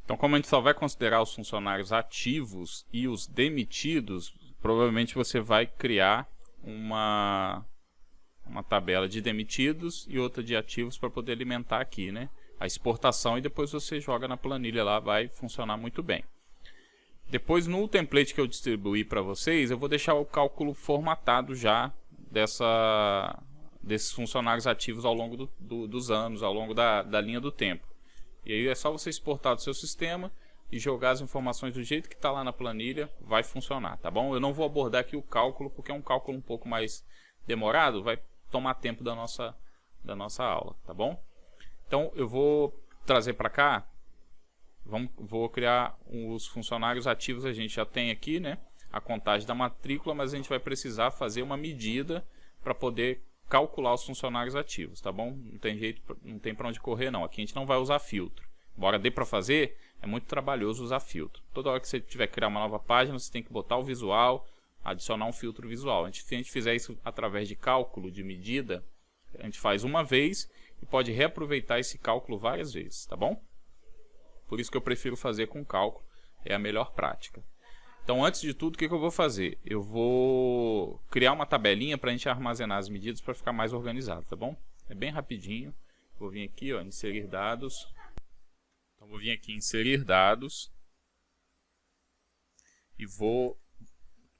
Então, como a gente só vai considerar os funcionários ativos e os demitidos, provavelmente você vai criar uma tabela de demitidos e outra de ativos para poder alimentar aqui, né? A exportação, e depois você joga na planilha lá, vai funcionar muito bem. Depois, no template que eu distribuí para vocês, eu vou deixar o cálculo formatado já desses funcionários ativos ao longo dos anos, ao longo da linha do tempo. E aí é só você exportar do seu sistema e jogar as informações do jeito que está lá na planilha, vai funcionar, tá bom? Eu não vou abordar aqui o cálculo, porque é um cálculo um pouco mais demorado, vai tomar tempo da nossa aula, tá bom? Então eu vou trazer para cá, vou criar os funcionários ativos, a gente já tem aqui, né? A contagem da matrícula, mas a gente vai precisar fazer uma medida para poder calcular os funcionários ativos, tá bom? Não tem jeito, não tem para onde correr não. Aqui a gente não vai usar filtro. Embora dê para fazer, é muito trabalhoso usar filtro. Toda hora que você tiver que criar uma nova página, você tem que botar o visual, adicionar um filtro visual. Se a gente fizer isso através de cálculo, de medida, a gente faz uma vez e pode reaproveitar esse cálculo várias vezes, tá bom? Por isso que eu prefiro fazer com cálculo, é a melhor prática. Então, antes de tudo, o que eu vou fazer? Eu vou criar uma tabelinha para a gente armazenar as medidas para ficar mais organizado, tá bom? É bem rapidinho. Vou vir aqui, ó, inserir dados. Então, vou vir aqui em inserir dados e vou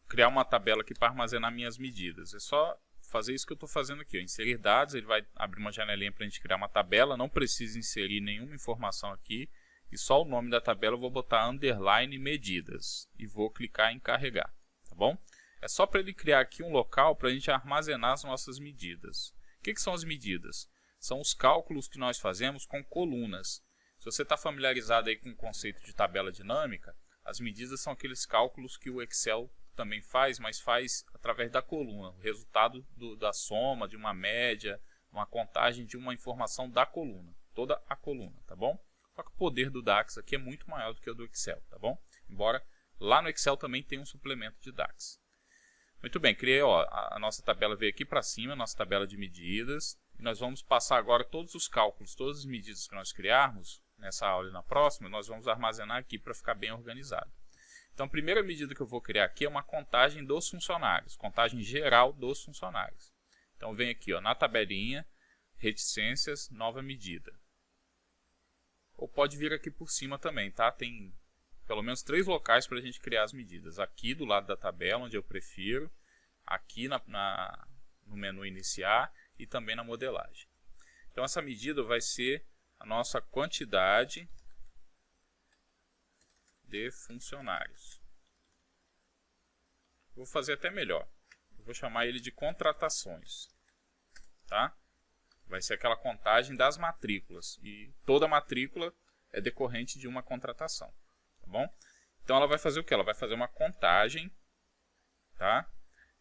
criar uma tabela aqui para armazenar minhas medidas. É só fazer isso que eu estou fazendo aqui, ó, inserir dados. Ele vai abrir uma janelinha para a gente criar uma tabela. Não precisa inserir nenhuma informação aqui. e só o nome da tabela eu vou botar underline medidas e vou clicar em carregar, tá bom? É só para ele criar aqui um local para a gente armazenar as nossas medidas. O que são as medidas? São os cálculos que nós fazemos com colunas. Se você está familiarizado aí com o conceito de tabela dinâmica, as medidas são aqueles cálculos que o Excel também faz, mas faz através da coluna, o resultado da soma, de uma média, uma contagem de uma informação da coluna, toda a coluna, tá bom? Só que o poder do DAX aqui é muito maior do que o do Excel, tá bom? Embora lá no Excel também tenha um suplemento de DAX. Muito bem, criei, ó, a nossa tabela veio aqui para cima, a nossa tabela de medidas, e nós vamos passar agora todos os cálculos, todas as medidas que nós criarmos, nessa aula e na próxima, nós vamos armazenar aqui para ficar bem organizado. Então, a primeira medida que eu vou criar aqui é uma contagem dos funcionários, contagem geral dos funcionários. Então, vem aqui, ó, na tabelinha, reticências, nova medida. Ou pode vir aqui por cima também, tá? Tem pelo menos 3 locais para a gente criar as medidas. Aqui do lado da tabela, onde eu prefiro, aqui no menu iniciar e também na modelagem. Então, essa medida vai ser a nossa quantidade de funcionários. Vou fazer até melhor. Eu vou chamar ele de contratações, tá? Vai ser aquela contagem das matrículas. E toda matrícula é decorrente de uma contratação, tá bom? Então ela vai fazer o que? Ela vai fazer uma contagem, tá?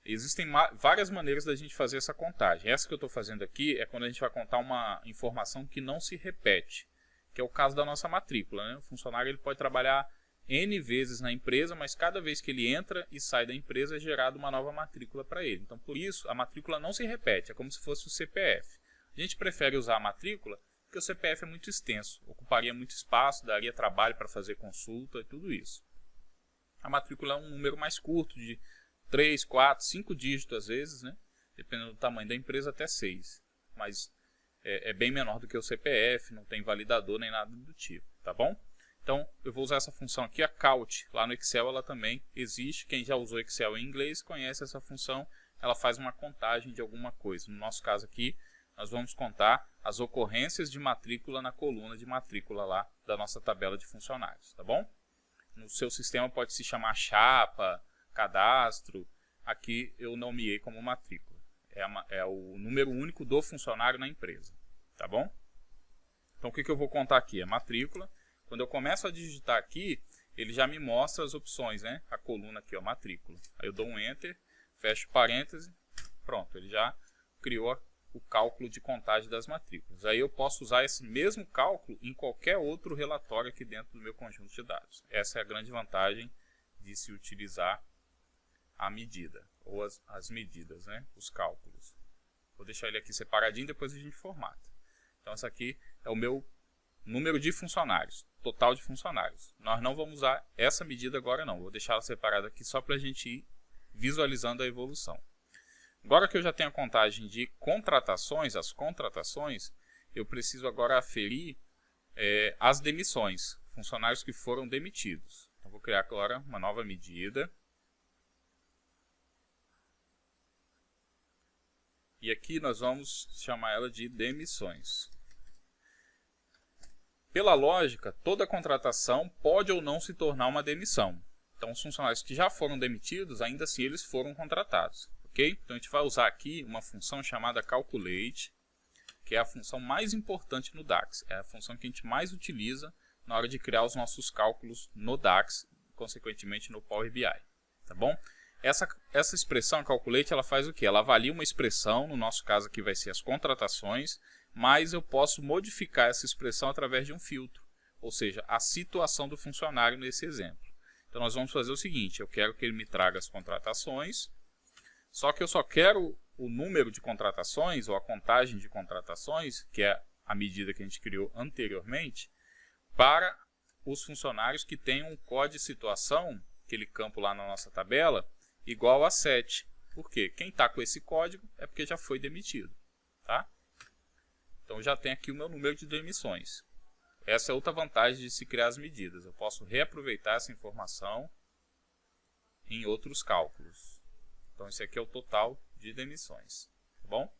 Existem várias maneiras da gente fazer essa contagem. Essa que eu estou fazendo aqui é quando a gente vai contar uma informação que não se repete, que é o caso da nossa matrícula, né? O funcionário ele pode trabalhar N vezes na empresa, mas cada vez que ele entra e sai da empresa é gerada uma nova matrícula para ele. Então, por isso, a matrícula não se repete, é como se fosse o CPF. A gente prefere usar a matrícula porque o CPF é muito extenso, ocuparia muito espaço, daria trabalho para fazer consulta e tudo isso. A matrícula é um número mais curto, de 3, 4, 5 dígitos às vezes, né? Dependendo do tamanho da empresa, até 6. Mas é bem menor do que o CPF, não tem validador nem nada do tipo, tá bom? Então, eu vou usar essa função aqui, a count. Lá no Excel ela também existe. Quem já usou Excel em inglês conhece essa função. Ela faz uma contagem de alguma coisa. No nosso caso aqui, nós vamos contar as ocorrências de matrícula na coluna de matrícula lá da nossa tabela de funcionários, tá bom? No seu sistema pode se chamar chapa, cadastro. Aqui eu nomeei como matrícula. É o número único do funcionário na empresa, tá bom? Então, o que eu vou contar aqui? A matrícula. Quando eu começo a digitar aqui, ele já me mostra as opções, né? A coluna aqui, ó, matrícula. Aí eu dou um Enter, fecho parêntese, pronto, ele já criou o cálculo de contagem das matrículas. Aí eu posso usar esse mesmo cálculo em qualquer outro relatório aqui dentro do meu conjunto de dados. Essa é a grande vantagem de se utilizar a medida, ou as medidas, né? Os cálculos. Vou deixar ele aqui separadinho, depois a gente formata. Então, essa aqui é o meu número de funcionários, total de funcionários. Nós não vamos usar essa medida agora não, vou deixar ela separada aqui só para a gente ir visualizando a evolução. Agora que eu já tenho a contagem de contratações, as contratações, eu preciso agora aferir as demissões, funcionários que foram demitidos. Então, vou criar agora uma nova medida. E aqui nós vamos chamar ela de demissões. Pela lógica, toda contratação pode ou não se tornar uma demissão. Então, os funcionários que já foram demitidos, ainda assim eles foram contratados. Okay? Então, a gente vai usar aqui uma função chamada calculate, que é a função mais importante no DAX. É a função que a gente mais utiliza na hora de criar os nossos cálculos no DAX, consequentemente no Power BI. Tá bom? Essa expressão calculate, ela faz o quê? Ela avalia uma expressão, no nosso caso aqui vai ser as contratações, mas eu posso modificar essa expressão através de um filtro, ou seja, a situação do funcionário nesse exemplo. Então, nós vamos fazer o seguinte, eu quero que ele me traga as contratações, só que eu só quero o número de contratações, ou a contagem de contratações, que é a medida que a gente criou anteriormente, para os funcionários que têm um código de situação, aquele campo lá na nossa tabela, igual a 7. Por quê? Quem está com esse código é porque já foi demitido, tá? Então, já tem aqui o meu número de demissões. Essa é outra vantagem de se criar as medidas. Eu posso reaproveitar essa informação em outros cálculos. Então, esse aqui é o total de demissões. Tá bom?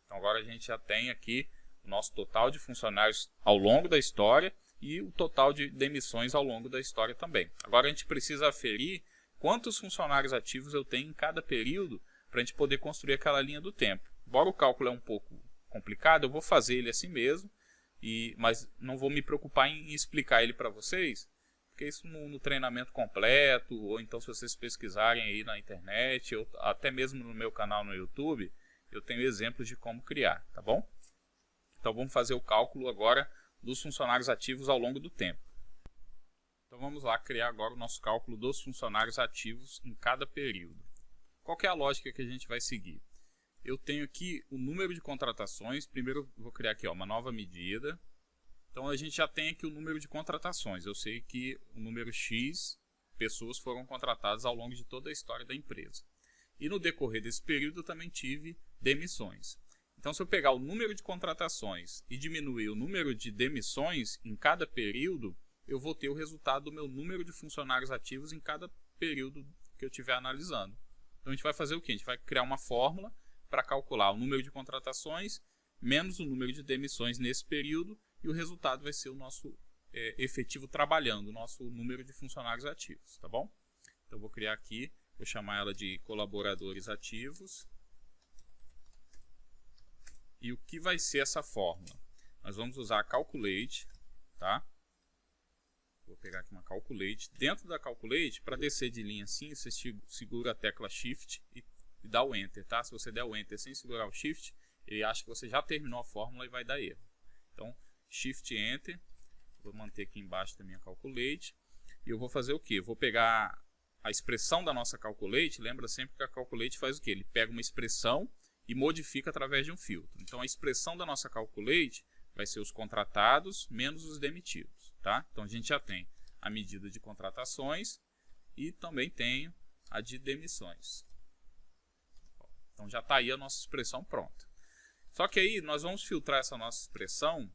Então, agora a gente já tem aqui o nosso total de funcionários ao longo da história e o total de demissões ao longo da história também. Agora a gente precisa aferir quantos funcionários ativos eu tenho em cada período para a gente poder construir aquela linha do tempo. Embora o cálculo é um pouco complicado, eu vou fazer ele assim mesmo, mas não vou me preocupar em explicar ele para vocês, porque isso no treinamento completo, ou então se vocês pesquisarem aí na internet, ou até mesmo no meu canal no YouTube, eu tenho exemplos de como criar, tá bom? Então vamos fazer o cálculo agora dos funcionários ativos ao longo do tempo. Então vamos lá criar agora o nosso cálculo dos funcionários ativos em cada período. Qual que é a lógica que a gente vai seguir? Eu tenho aqui o número de contratações. Primeiro eu vou criar aqui uma nova medida. Então a gente já tem aqui o número de contratações. Eu sei que o número X pessoas foram contratadas ao longo de toda a história da empresa. E no decorrer desse período eu também tive demissões. Então se eu pegar o número de contratações e diminuir o número de demissões em cada período, eu vou ter o resultado do meu número de funcionários ativos em cada período que eu estiver analisando. Então a gente vai fazer o quê? A gente vai criar uma fórmula para calcular o número de contratações menos o número de demissões nesse período, e o resultado vai ser o nosso efetivo trabalhando, o nosso número de funcionários ativos, tá bom? Então eu vou criar aqui, vou chamar ela de colaboradores ativos. E o que vai ser essa fórmula? Nós vamos usar a Calculate, tá? Vou pegar aqui uma Calculate. Dentro da Calculate, para descer de linha assim, você segura a tecla Shift e dá o Enter, tá? Se você der o Enter sem segurar o Shift, ele acha que você já terminou a fórmula e vai dar erro. Então, Shift Enter, vou manter aqui embaixo da minha Calculate, e eu vou fazer o quê? Eu vou pegar a expressão da nossa Calculate. Lembra sempre que a Calculate faz o quê? Ele pega uma expressão e modifica através de um filtro. Então a expressão da nossa Calculate vai ser os contratados menos os demitidos, tá? Então a gente já tem a medida de contratações e também tenho a de demissões. Então já está aí a nossa expressão pronta. Só que aí nós vamos filtrar essa nossa expressão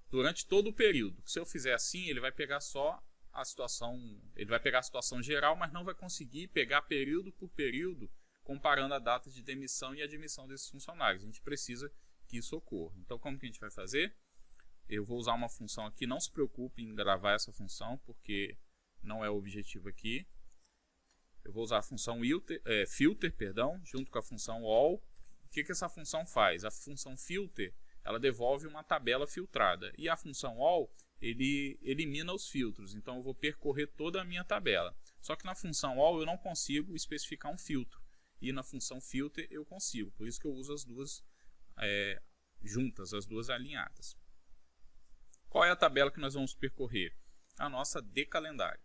durante todo o período. Se eu fizer assim, ele vai pegar só a situação, ele vai pegar a situação geral, mas não vai conseguir pegar período por período, comparando a data de demissão e admissão desses funcionários. A gente precisa que isso ocorra. Então como que a gente vai fazer? Eu vou usar uma função aqui, não se preocupe em gravar essa função, porque não é o objetivo aqui. Eu vou usar a função filter, junto com a função all. O que essa função faz? A função filter, ela devolve uma tabela filtrada, e a função all, ele elimina os filtros. Então eu vou percorrer toda a minha tabela. Só que na função all eu não consigo especificar um filtro, e na função filter eu consigo. Por isso que eu uso as duas juntas, as duas alinhadas. Qual é a tabela que nós vamos percorrer? A nossa de calendário.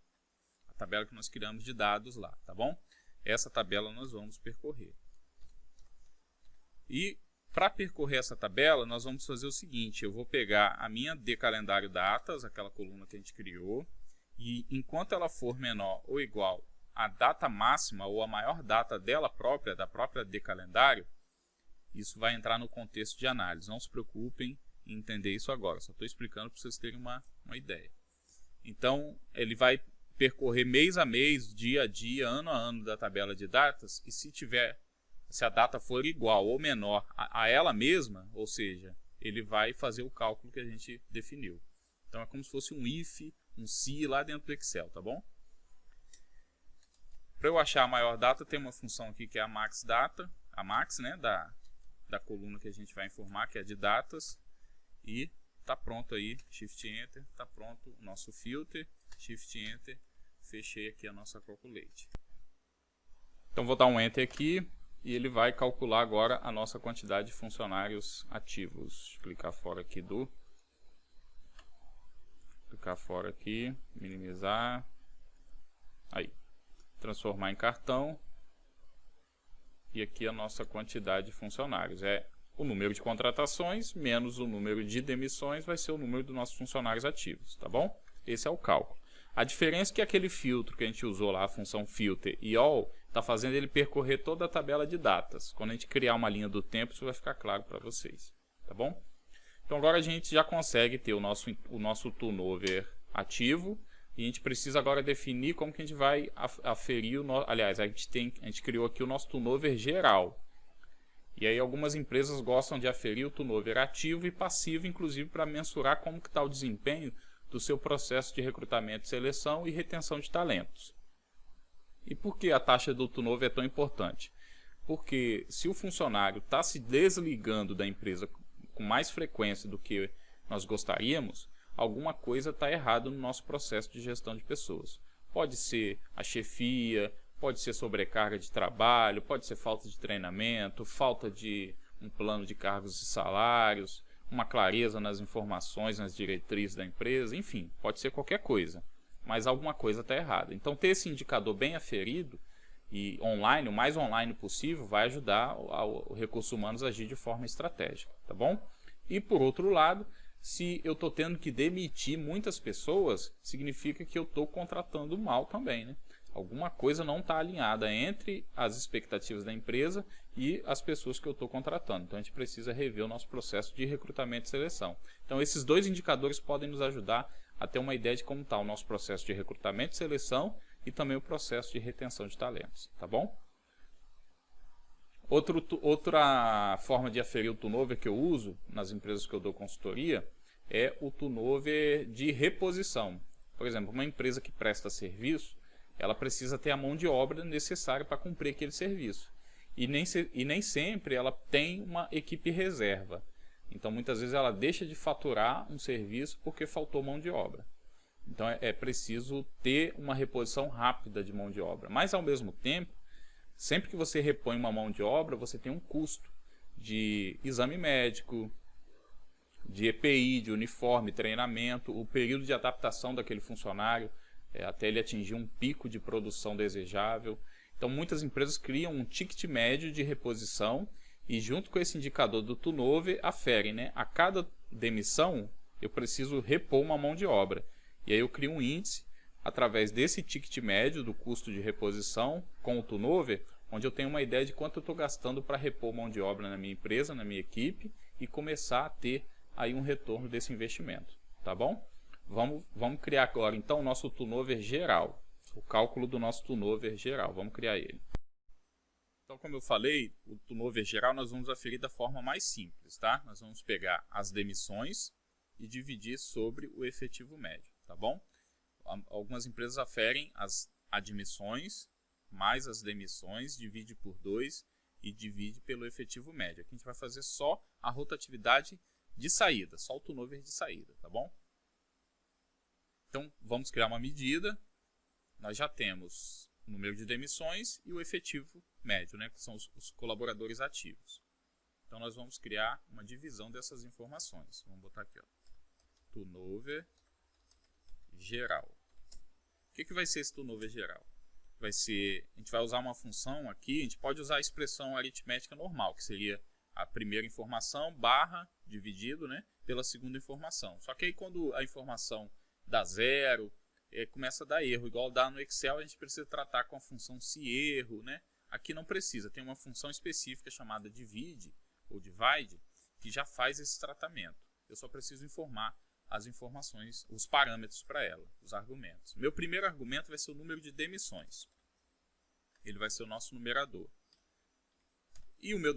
A tabela que nós criamos de dados lá, tá bom? Essa tabela nós vamos percorrer. E para percorrer essa tabela, nós vamos fazer o seguinte: eu vou pegar a minha de calendário datas, aquela coluna que a gente criou, e enquanto ela for menor ou igual à data máxima ou a maior data dela própria, da própria de calendário, isso vai entrar no contexto de análise. Não se preocupem em entender isso agora, só estou explicando para vocês terem uma ideia. Então, ele vai percorrer mês a mês, dia a dia, ano a ano da tabela de datas, e se a data for igual ou menor a ela mesma, ou seja, ele vai fazer o cálculo que a gente definiu. Então é como se fosse um if, um se lá dentro do Excel, tá bom? Para eu achar a maior data, tem uma função aqui que é a max data, a max, né, da coluna que a gente vai informar, que é de datas, e está pronto aí, Shift Enter, está pronto o nosso filter, Shift Enter, fechei aqui a nossa Calculate. Então vou dar um Enter aqui, e ele vai calcular agora a nossa quantidade de funcionários ativos. Deixa eu clicar fora aqui clicar fora aqui, minimizar, aí, transformar em cartão, e aqui a nossa quantidade de funcionários é o número de contratações menos o número de demissões, vai ser o número dos nossos funcionários ativos, tá bom? Esse é o cálculo. A diferença é que aquele filtro que a gente usou lá, a função filter e all, está fazendo ele percorrer toda a tabela de datas. Quando a gente criar uma linha do tempo, isso vai ficar claro para vocês, tá bom? Então agora a gente já consegue ter o nosso turnover ativo, e a gente precisa agora definir como que a gente vai aferir aliás, a gente criou aqui o nosso turnover geral. E aí algumas empresas gostam de aferir o turnover ativo e passivo, inclusive para mensurar como que está o desempenho do seu processo de recrutamento, seleção e retenção de talentos. E por que a taxa do turnover é tão importante? Porque se o funcionário está se desligando da empresa com mais frequência do que nós gostaríamos, alguma coisa está errada no nosso processo de gestão de pessoas. Pode ser a chefia, pode ser sobrecarga de trabalho, pode ser falta de treinamento, falta de um plano de cargos e salários, uma clareza nas informações, nas diretrizes da empresa, enfim, pode ser qualquer coisa, mas alguma coisa está errada. Então ter esse indicador bem aferido e online, o mais online possível, vai ajudar o recurso humanos a agir de forma estratégica, tá bom? E por outro lado, se eu estou tendo que demitir muitas pessoas, significa que eu estou contratando mal também, né? Alguma coisa não está alinhada entre as expectativas da empresa e as pessoas que eu estou contratando. Então a gente precisa rever o nosso processo de recrutamento e seleção. Então esses dois indicadores podem nos ajudar a ter uma ideia de como está o nosso processo de recrutamento e seleção e também o processo de retenção de talentos, tá bom? Outra forma de aferir o turnover que eu uso nas empresas que eu dou consultoria é o turnover de reposição. Por exemplo, uma empresa que presta serviço, ela precisa ter a mão de obra necessária para cumprir aquele serviço. E nem sempre ela tem uma equipe reserva. Então, muitas vezes ela deixa de faturar um serviço porque faltou mão de obra. Então, é preciso ter uma reposição rápida de mão de obra. Mas, ao mesmo tempo, sempre que você repõe uma mão de obra, você tem um custo de exame médico, de EPI, de uniforme, treinamento, o período de adaptação daquele funcionário, até ele atingir um pico de produção desejável. Então muitas empresas criam um ticket médio de reposição e junto com esse indicador do turnover aferem, né? A cada demissão eu preciso repor uma mão de obra. E aí eu crio um índice através desse ticket médio do custo de reposição com o turnover, onde eu tenho uma ideia de quanto eu estou gastando para repor mão de obra na minha empresa, na minha equipe e começar a ter aí um retorno desse investimento, tá bom? Vamos criar agora então o nosso turnover geral, o cálculo do nosso turnover geral, vamos criar ele. Então, como eu falei, o turnover geral nós vamos aferir da forma mais simples, tá? Nós vamos pegar as demissões e dividir sobre o efetivo médio, tá bom? Algumas empresas aferem as admissões mais as demissões, divide por 2 e divide pelo efetivo médio. Aqui a gente vai fazer só a rotatividade de saída, só o turnover de saída, tá bom? Então, vamos criar uma medida. Nós já temos o número de demissões e o efetivo médio, né, que são os colaboradores ativos. Então, nós vamos criar uma divisão dessas informações. Vamos botar aqui, ó, turnover geral. O que vai ser esse turnover geral? A gente vai usar uma função aqui, a gente pode usar a expressão aritmética normal, que seria a primeira informação barra dividido, né, pela segunda informação. Só que aí quando a informação dá zero, começa a dar erro, igual dá no Excel, a gente precisa tratar com a função se erro, né? Aqui não precisa, tem uma função específica chamada divide ou divide, que já faz esse tratamento. Eu só preciso informar as informações, os parâmetros para ela, os argumentos. Meu primeiro argumento vai ser o número de demissões. Ele vai ser o nosso numerador. E o meu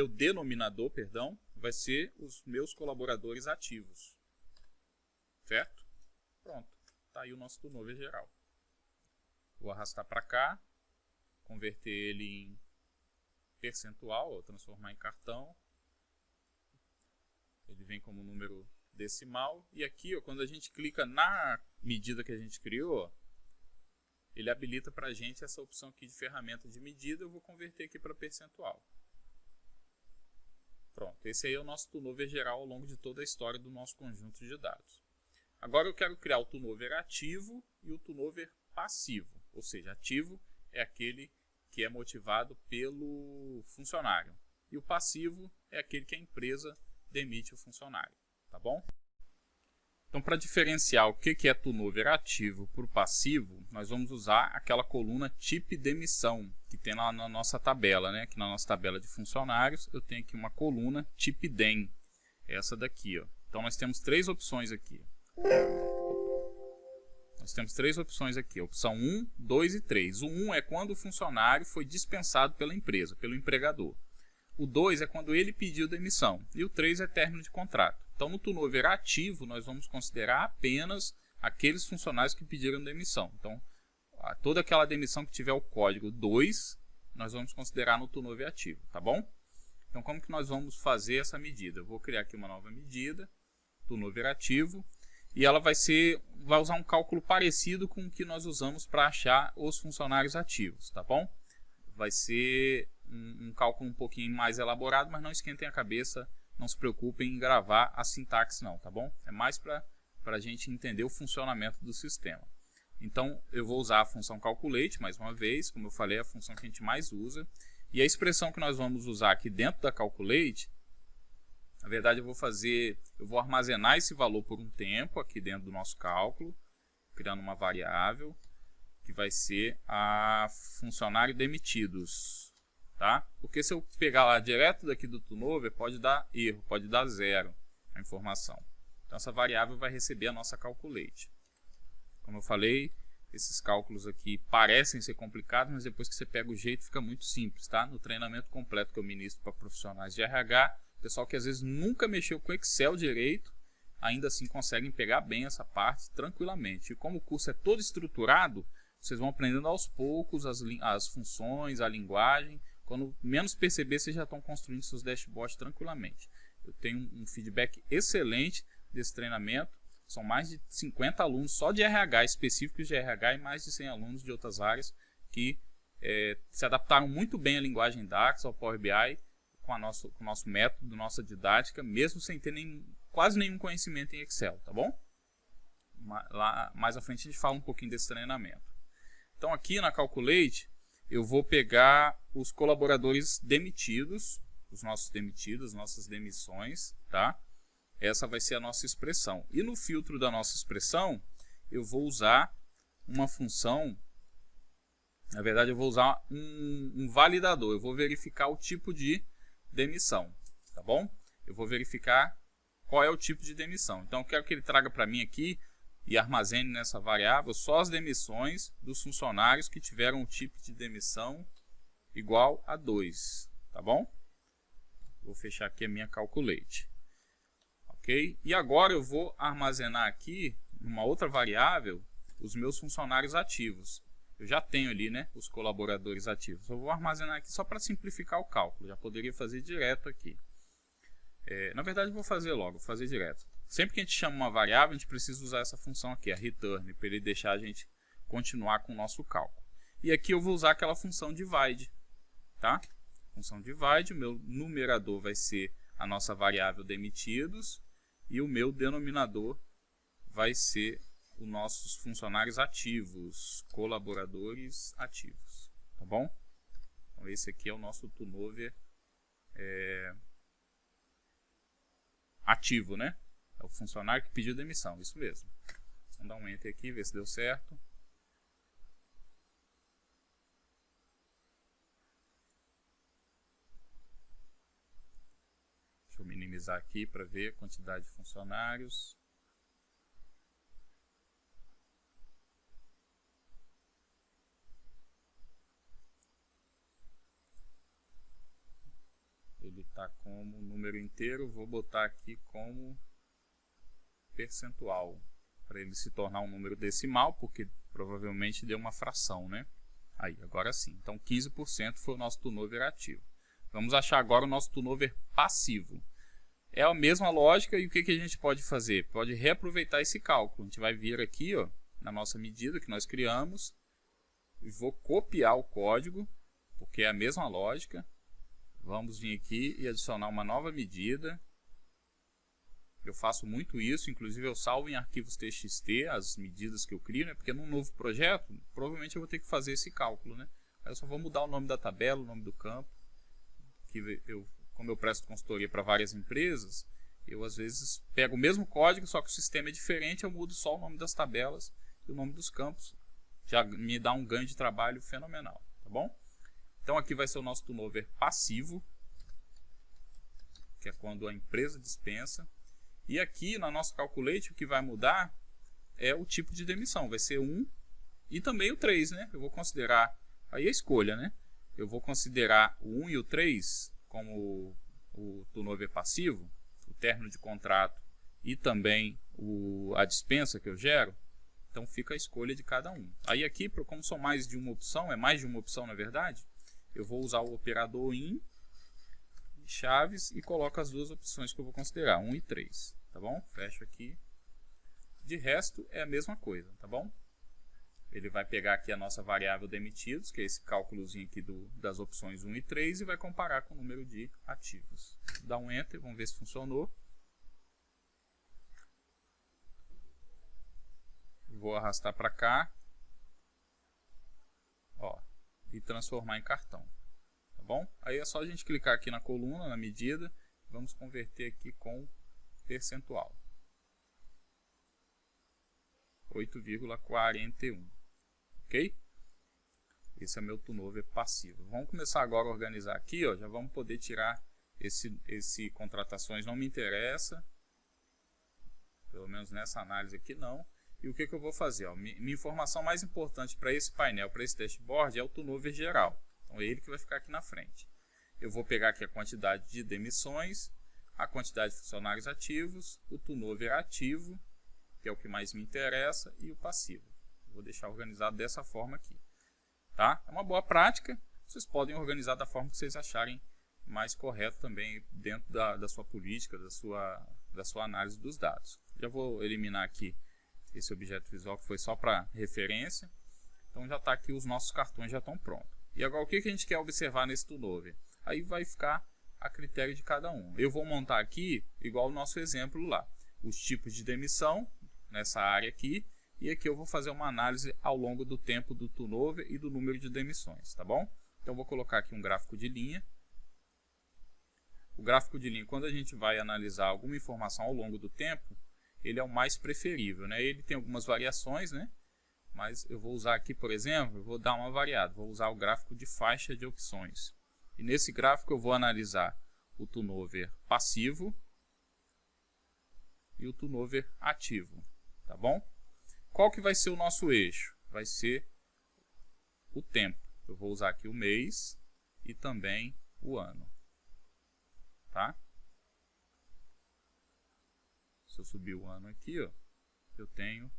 denominador, perdão, vai ser os meus colaboradores ativos. Certo? Pronto. Está aí o nosso turnover geral. Vou arrastar para cá, converter ele em percentual, ou transformar em cartão. Ele vem como número decimal. E aqui, ó, quando a gente clica na medida que a gente criou, ele habilita para a gente essa opção aqui de ferramenta de medida. Eu vou converter aqui para percentual. Pronto, esse aí é o nosso turnover geral ao longo de toda a história do nosso conjunto de dados. Agora eu quero criar o turnover ativo e o turnover passivo. Ou seja, ativo é aquele que é motivado pelo funcionário. E o passivo é aquele que a empresa demite o funcionário. Tá bom? Então, para diferenciar o que é turnover ativo para o passivo, nós vamos usar aquela coluna TIP demissão, que tem lá na nossa tabela, né? Aqui na nossa tabela de funcionários, eu tenho aqui uma coluna TIP DEM, essa daqui, ó. Então, nós temos três opções aqui. Opção 1, 2 e 3. O 1 é quando o funcionário foi dispensado pela empresa, pelo empregador. O 2 é quando ele pediu demissão. E o 3 é término de contrato. Então, no turnover ativo, nós vamos considerar apenas aqueles funcionários que pediram demissão. Então, toda aquela demissão que tiver o código 2, nós vamos considerar no turnover ativo, tá bom? Então, como que nós vamos fazer essa medida? Eu vou criar aqui uma nova medida, turnover ativo, e ela vai usar um cálculo parecido com o que nós usamos para achar os funcionários ativos, tá bom? Vai ser um cálculo um pouquinho mais elaborado, mas não esquentem a cabeça, não se preocupem em gravar a sintaxe não, tá bom? É mais para a gente entender o funcionamento do sistema. Então, eu vou usar a função calculate, mais uma vez, como eu falei, é a função que a gente mais usa. E a expressão que nós vamos usar aqui dentro da calculate, na verdade eu vou armazenar esse valor por um tempo aqui dentro do nosso cálculo, criando uma variável, que vai ser a funcionário demitidos, tá? Porque se eu pegar lá direto daqui do turnover, pode dar erro, pode dar 0 a informação. Então essa variável vai receber a nossa calculate. Como eu falei, esses cálculos aqui parecem ser complicados, mas depois que você pega o jeito fica muito simples, tá? No treinamento completo que eu ministro para profissionais de RH, pessoal que às vezes nunca mexeu com Excel direito, ainda assim conseguem pegar bem essa parte tranquilamente. E como o curso é todo estruturado, vocês vão aprendendo aos poucos as funções, a linguagem. Quando menos perceber, vocês já estão construindo seus dashboards tranquilamente. Eu tenho um feedback excelente desse treinamento. São mais de 50 alunos só de RH, específicos de RH, e mais de 100 alunos de outras áreas que se adaptaram muito bem à linguagem DAX, ao Power BI, com o nosso método, nossa didática, mesmo sem ter quase nenhum conhecimento em Excel, tá bom? Lá mais à frente a gente fala um pouquinho desse treinamento. Então aqui na Calculate eu vou pegar os colaboradores demitidos, os nossos demitidos, nossas demissões, tá? Essa vai ser a nossa expressão. E no filtro da nossa expressão, eu vou usar uma função, na verdade eu vou usar um validador, eu vou verificar o tipo de demissão, tá bom? Eu vou verificar qual é o tipo de demissão. Então eu quero que ele traga para mim aqui e armazene nessa variável só as demissões dos funcionários que tiveram o tipo de demissão igual a 2, tá bom? Vou fechar aqui a minha calculate. Ok? E agora eu vou armazenar aqui, numa outra variável, os meus funcionários ativos. Eu já tenho ali, né, os colaboradores ativos. Eu vou armazenar aqui só para simplificar o cálculo. Já poderia fazer direto aqui. Na verdade, eu vou fazer logo, vou fazer direto. Sempre que a gente chama uma variável, a gente precisa usar essa função aqui, a return, para ele deixar a gente continuar com o nosso cálculo. E aqui eu vou usar aquela função divide, tá? Função divide, o meu numerador vai ser a nossa variável demitidos e o meu denominador vai ser os nossos funcionários ativos, colaboradores ativos, tá bom? Então esse aqui é o nosso turnover ativo, né? É o funcionário que pediu demissão, isso mesmo. Vamos dar um enter aqui, ver se deu certo. Deixa eu minimizar aqui para ver a quantidade de funcionários. Ele está como número inteiro, vou botar aqui como percentual, para ele se tornar um número decimal, porque provavelmente deu uma fração, né? Aí, agora sim. Então 15% foi o nosso turnover ativo. Vamos achar agora o nosso turnover passivo. É a mesma lógica, e o que a gente pode fazer? Pode reaproveitar esse cálculo. A gente vai vir aqui, ó, na nossa medida que nós criamos, e vou copiar o código, porque é a mesma lógica. Vamos vir aqui e adicionar uma nova medida. Eu faço muito isso, inclusive eu salvo em arquivos TXT as medidas que eu crio, né? Porque num novo projeto, provavelmente eu vou ter que fazer esse cálculo, né? Aí eu só vou mudar o nome da tabela, o nome do campo. Como eu presto consultoria para várias empresas, eu às vezes pego o mesmo código, só que o sistema é diferente, eu mudo só o nome das tabelas e o nome dos campos. Já me dá um ganho de trabalho fenomenal, tá bom? Então aqui vai ser o nosso turnover passivo, que é quando a empresa dispensa. E aqui na nossa calculate o que vai mudar é o tipo de demissão, vai ser 1 e também o 3, né? Eu vou considerar, aí a escolha, né? Eu vou considerar o 1 e o 3 como o turnover passivo, o término de contrato e também a dispensa que eu gero, então fica a escolha de cada um. Aí aqui, como são mais de uma opção, é mais de uma opção na verdade, eu vou usar o operador IN, chaves, e coloco as duas opções que eu vou considerar, 1 e 3, tá bom? Fecho aqui. De resto é a mesma coisa, tá bom? Ele vai pegar aqui a nossa variável demitidos, que é esse cálculozinho aqui das opções 1 e 3, e vai comparar com o número de ativos. Dá um Enter, vamos ver se funcionou. Vou arrastar para cá, ó, e transformar em cartão, tá bom? Aí é só a gente clicar aqui na coluna, na medida, vamos converter aqui com percentual. 8,41, ok? Esse é meu turnover passivo. Vamos começar agora a organizar aqui, ó, já vamos poder tirar esse contratações não me interessa, pelo menos nessa análise aqui não. E o que eu vou fazer? Ó, minha informação mais importante para esse painel, para esse dashboard, é o turnover geral. Então é ele que vai ficar aqui na frente. Eu vou pegar aqui a quantidade de demissões, a quantidade de funcionários ativos, o turnover ativo, que é o que mais me interessa, e o passivo. Vou deixar organizado dessa forma aqui. Tá? É uma boa prática, vocês podem organizar da forma que vocês acharem mais correto também dentro da sua política, da sua análise dos dados. Já vou eliminar aqui esse objeto visual que foi só para referência. Então já está aqui, os nossos cartões já estão prontos. E agora o que a gente quer observar nesse turnover? Aí vai ficar a critério de cada um. Eu vou montar aqui, igual o nosso exemplo lá, os tipos de demissão, nessa área aqui, e aqui eu vou fazer uma análise ao longo do tempo do turnover e do número de demissões, tá bom? Então vou colocar aqui um gráfico de linha. O gráfico de linha, quando a gente vai analisar alguma informação ao longo do tempo, ele é o mais preferível, né? Ele tem algumas variações, né? Mas eu vou usar aqui, por exemplo, eu vou dar uma variada, vou usar o gráfico de faixa de opções. E nesse gráfico eu vou analisar o turnover passivo e o turnover ativo. Tá bom? Qual que vai ser o nosso eixo? Vai ser o tempo. Eu vou usar aqui o mês e também o ano. Tá? Se eu subir o ano aqui, ó, eu tenho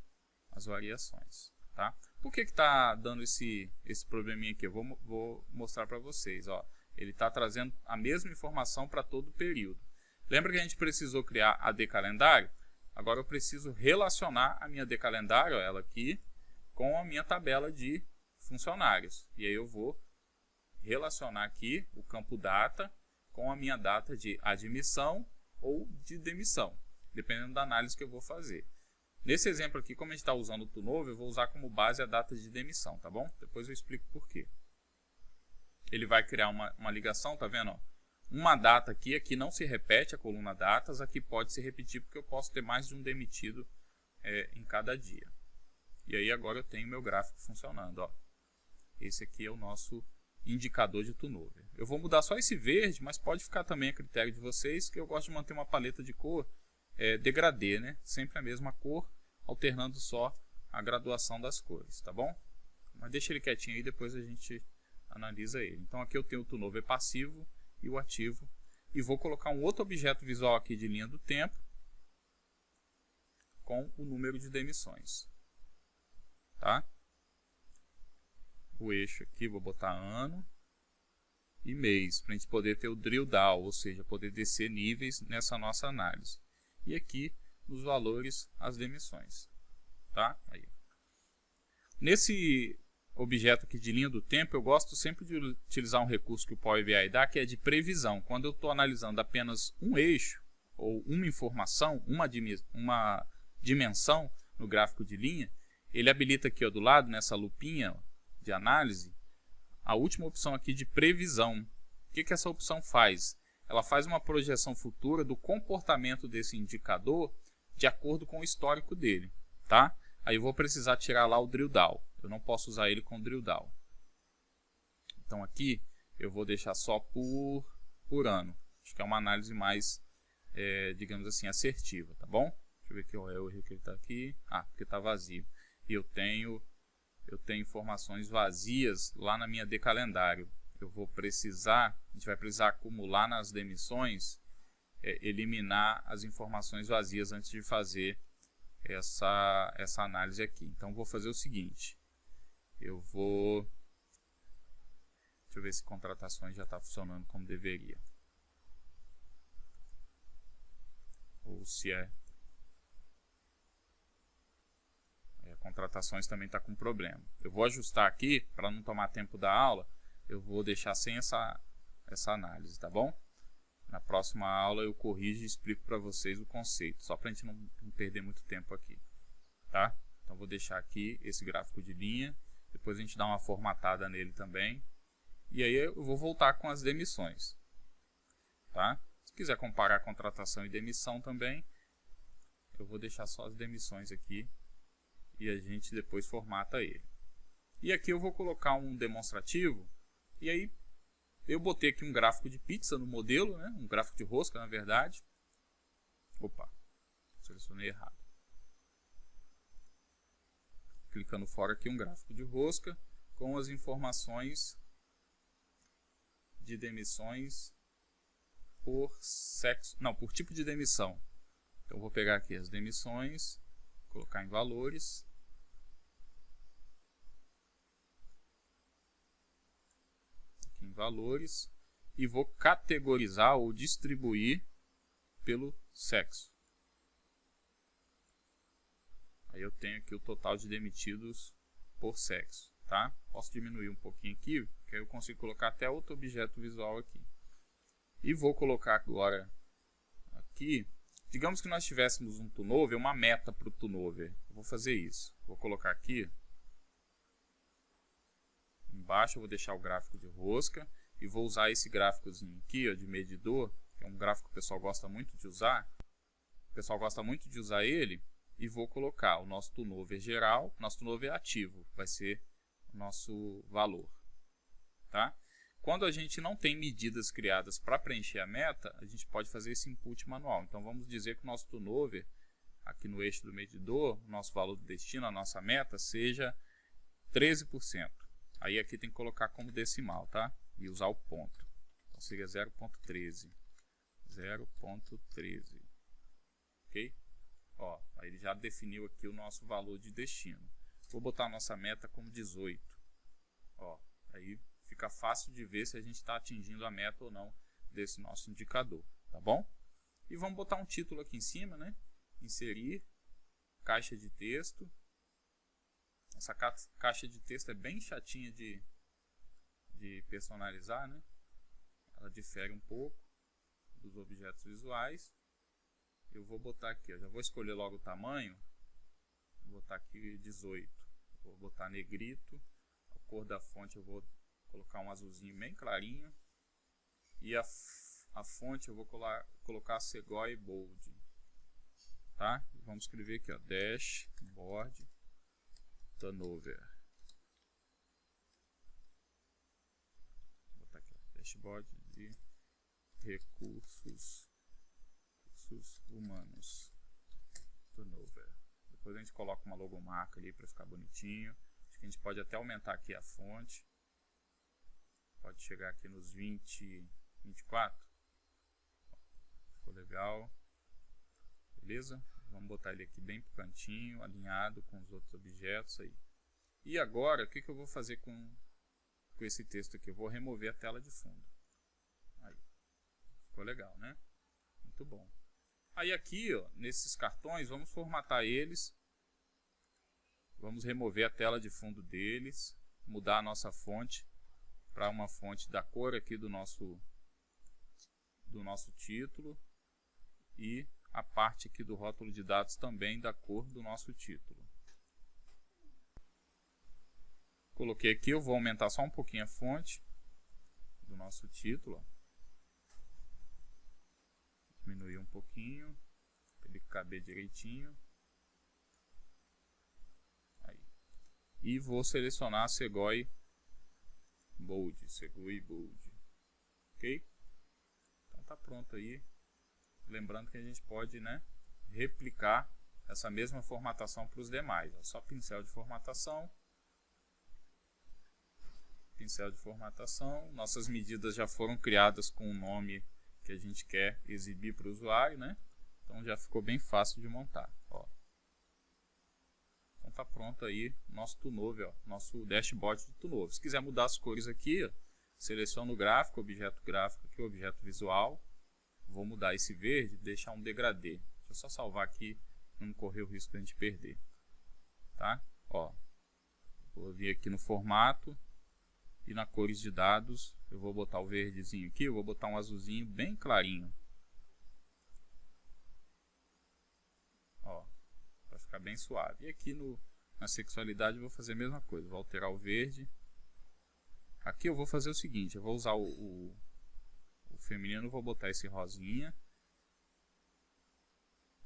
as variações. Tá? Por que está dando esse probleminha aqui? Eu vou mostrar para vocês. Ó. Ele está trazendo a mesma informação para todo o período. Lembra que a gente precisou criar a AD calendário? Agora eu preciso relacionar a minha AD calendário, ela aqui, com a minha tabela de funcionários. E aí eu vou relacionar aqui o campo data com a minha data de admissão ou de demissão, dependendo da análise que eu vou fazer. Nesse exemplo aqui, como a gente está usando o turnover, eu vou usar como base a data de demissão, tá bom? Depois eu explico por quê. Ele vai criar uma ligação, tá vendo? Ó? Uma data aqui não se repete a coluna datas, aqui pode se repetir porque eu posso ter mais de um demitido em cada dia. E aí agora eu tenho meu gráfico funcionando. Ó. Esse aqui é o nosso indicador de turnover. Eu vou mudar só esse verde, mas pode ficar também a critério de vocês, que eu gosto de manter uma paleta de cor degradê, né? Sempre a mesma cor, alternando só a graduação das cores, tá bom? Mas deixa ele quietinho aí, depois a gente analisa ele. Então aqui eu tenho o turnover passivo e o ativo, e vou colocar um outro objeto visual aqui de linha do tempo com o número de demissões, tá? O eixo aqui vou botar ano e mês, para a gente poder ter o drill down, ou seja, poder descer níveis nessa nossa análise. E aqui nos valores as demissões, tá? Aí. Nesse objeto aqui de linha do tempo, eu gosto sempre de utilizar um recurso que o Power BI dá, que é de previsão. Quando eu estou analisando apenas um eixo, ou uma informação, uma dimensão no gráfico de linha, ele habilita aqui ó, do lado, nessa lupinha de análise, a última opção aqui de previsão. O que essa opção faz? Ela faz uma projeção futura do comportamento desse indicador de acordo com o histórico dele. Tá? Aí eu vou precisar tirar lá o drill down. Eu não posso usar ele com drill down. Então aqui eu vou deixar só por ano. Acho que é uma análise mais, digamos assim, assertiva, tá bom? Deixa eu ver aqui o erro que ele está aqui. Ah, porque está vazio. E eu tenho informações vazias lá na minha AD calendário. A gente vai precisar acumular nas demissões eliminar as informações vazias antes de fazer essa análise aqui. Então, vou fazer o seguinte. Deixa eu ver se contratações já está funcionando como deveria. Ou se contratações também está com problema. Eu vou ajustar aqui, para não tomar tempo da aula, eu vou deixar sem essa análise, tá bom? Na próxima aula eu corrijo e explico para vocês o conceito, só para a gente não perder muito tempo aqui, tá? Então vou deixar aqui esse gráfico de linha, depois a gente dá uma formatada nele também, e aí eu vou voltar com as demissões, tá? Se quiser comparar contratação e demissão também, eu vou deixar só as demissões aqui, e a gente depois formata ele. E aqui eu vou colocar um demonstrativo, e aí eu botei aqui um gráfico de pizza no modelo, né? Um gráfico de rosca, na verdade. Opa, selecionei errado. Clicando fora aqui, um gráfico de rosca com as informações de demissões por sexo, não, por tipo de demissão. Então eu vou pegar aqui as demissões, colocar em valores. Em valores, e vou categorizar ou distribuir pelo sexo. Aí eu tenho aqui o total de demitidos por sexo, tá? Posso diminuir um pouquinho aqui, que aí eu consigo colocar até outro objeto visual aqui. E vou colocar agora aqui, digamos que nós tivéssemos um turnover, uma meta para o turnover. Eu vou fazer isso. Vou colocar aqui embaixo, eu vou deixar o gráfico de rosca e vou usar esse gráficozinho aqui, ó, de medidor, que é um gráfico que o pessoal gosta muito de usar. O pessoal gosta muito de usar ele, e vou colocar o nosso turnover geral, nosso turnover ativo, vai ser o nosso valor, tá? Quando a gente não tem medidas criadas para preencher a meta, a gente pode fazer esse input manual. Então vamos dizer que o nosso turnover, aqui no eixo do medidor, o nosso valor do destino, a nossa meta, seja 13%. Aí aqui tem que colocar como decimal, tá? E usar o ponto. Então seria 0.13. 0.13. Ok? Ó, aí ele já definiu aqui o nosso valor de destino. Vou botar a nossa meta como 18. Ó, aí fica fácil de ver se a gente está atingindo a meta ou não desse nosso indicador, tá bom? E vamos botar um título aqui em cima, né? Inserir, caixa de texto. Essa caixa de texto é bem chatinha de personalizar, né? Ela difere um pouco dos objetos visuais. Eu vou botar aqui, já vou escolher logo o tamanho. Vou botar aqui 18. Vou botar negrito. A cor da fonte eu vou colocar um azulzinho bem clarinho. E a fonte eu vou colocar Segoy Bold. Tá? Vamos escrever aqui, ó, dashboard turnover. Vou botar aqui, ó, dashboard de recursos humanos turnover. Depois a gente coloca uma logomarca ali para ficar bonitinho. Acho que a gente pode até aumentar aqui a fonte. Pode chegar aqui nos 20, 24. Ficou legal. Beleza? Vamos botar ele aqui bem pro cantinho, alinhado com os outros objetos aí. E agora, o que eu vou fazer com esse texto aqui? Eu vou remover a tela de fundo. Aí. Ficou legal, né? Muito bom. Aí aqui, ó, nesses cartões, vamos formatar eles. Vamos remover a tela de fundo deles. Mudar a nossa fonte para uma fonte da cor aqui do nosso título. E a parte aqui do rótulo de dados também da cor do nosso título. Coloquei aqui, eu vou aumentar só um pouquinho a fonte do nosso título. Diminuir um pouquinho, para ele caber direitinho. Aí. E vou selecionar a Segoy Bold. Ok? Então tá pronto aí. Lembrando que a gente pode, né, replicar essa mesma formatação para os demais. Ó, só pincel de formatação. Pincel de formatação. Nossas medidas já foram criadas com o nome que a gente quer exibir para o usuário, né? Então já ficou bem fácil de montar. Ó. Então tá pronto aí nosso Tunove, ó, nosso dashboard do Tunove. Se quiser mudar as cores aqui, ó, seleciono o gráfico, objeto gráfico aqui, objeto visual. Vou mudar esse verde, deixar um degradê. Deixa eu só salvar aqui, não correr o risco de a gente perder. Tá? Ó, vou vir aqui no formato e na cores de dados, eu vou botar o verdezinho aqui, eu vou botar um azulzinho bem clarinho. Ó, para ficar bem suave. E aqui na sexualidade eu vou fazer a mesma coisa, vou alterar o verde. Aqui eu vou fazer o seguinte, eu vou usar o feminino, vou botar esse rosinha.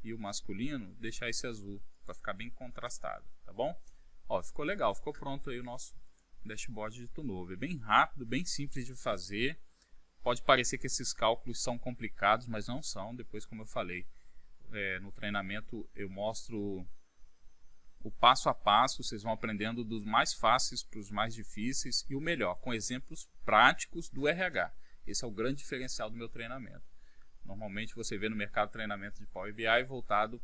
E o masculino, deixar esse azul, para ficar bem contrastado, tá bom? Ó, ficou legal, ficou pronto aí o nosso dashboard de Tunove. É bem rápido, bem simples de fazer. Pode parecer que esses cálculos são complicados, mas não são. Depois, como eu falei, no treinamento eu mostro o passo a passo, vocês vão aprendendo dos mais fáceis para os mais difíceis e o melhor, com exemplos práticos do RH. Esse é o grande diferencial do meu treinamento. Normalmente você vê no mercado treinamento de Power BI voltado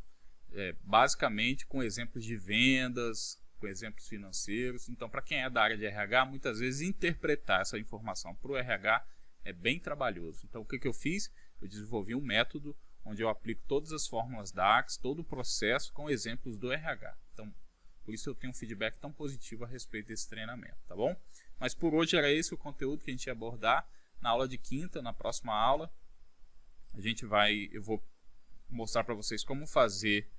basicamente com exemplos de vendas, com exemplos financeiros. Então, para quem é da área de RH, muitas vezes interpretar essa informação para o RH é bem trabalhoso. Então, o que eu fiz? Eu desenvolvi um método onde eu aplico todas as fórmulas DAX, todo o processo com exemplos do RH. Então, por isso eu tenho um feedback tão positivo a respeito desse treinamento, tá bom? Mas por hoje era esse o conteúdo que a gente ia abordar. Na aula de quinta, na próxima aula, eu vou mostrar para vocês como fazer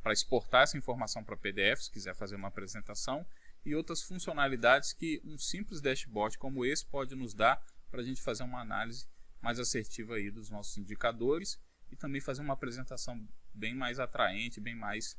para exportar essa informação para PDF, se quiser fazer uma apresentação, e outras funcionalidades que um simples dashboard como esse pode nos dar para a gente fazer uma análise mais assertiva aí dos nossos indicadores e também fazer uma apresentação bem mais atraente, bem mais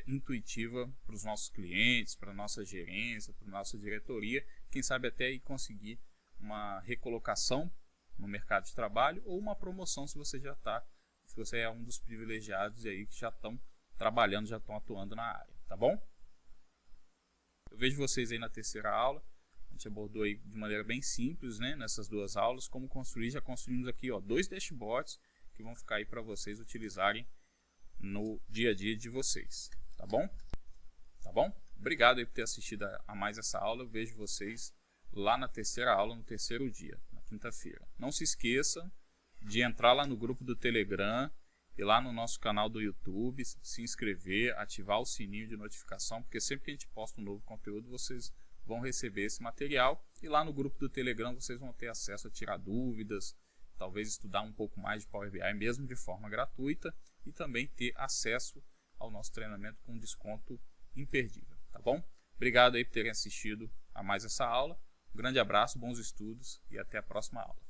intuitiva para os nossos clientes, para a nossa gerência, para a nossa diretoria, quem sabe até aí conseguir uma recolocação no mercado de trabalho ou uma promoção se você é um dos privilegiados aí que já estão trabalhando, já estão atuando na área, tá bom? Eu vejo vocês aí na terceira aula. A gente abordou aí de maneira bem simples, né, nessas duas aulas, como construir. Já construímos aqui, ó, 2 dashboards que vão ficar aí para vocês utilizarem no dia a dia de vocês, tá bom? Tá bom? Obrigado aí por ter assistido a mais essa aula. Eu vejo vocês lá na terceira aula, no terceiro dia, na quinta-feira. Não se esqueça de entrar lá no grupo do Telegram e lá no nosso canal do YouTube, se inscrever, ativar o sininho de notificação, porque sempre que a gente posta um novo conteúdo, vocês vão receber esse material. E lá no grupo do Telegram vocês vão ter acesso a tirar dúvidas, talvez estudar um pouco mais de Power BI, mesmo de forma gratuita, e também ter acesso ao nosso treinamento com desconto imperdível, tá bom? Obrigado aí por terem assistido a mais essa aula. Um grande abraço, bons estudos e até a próxima aula.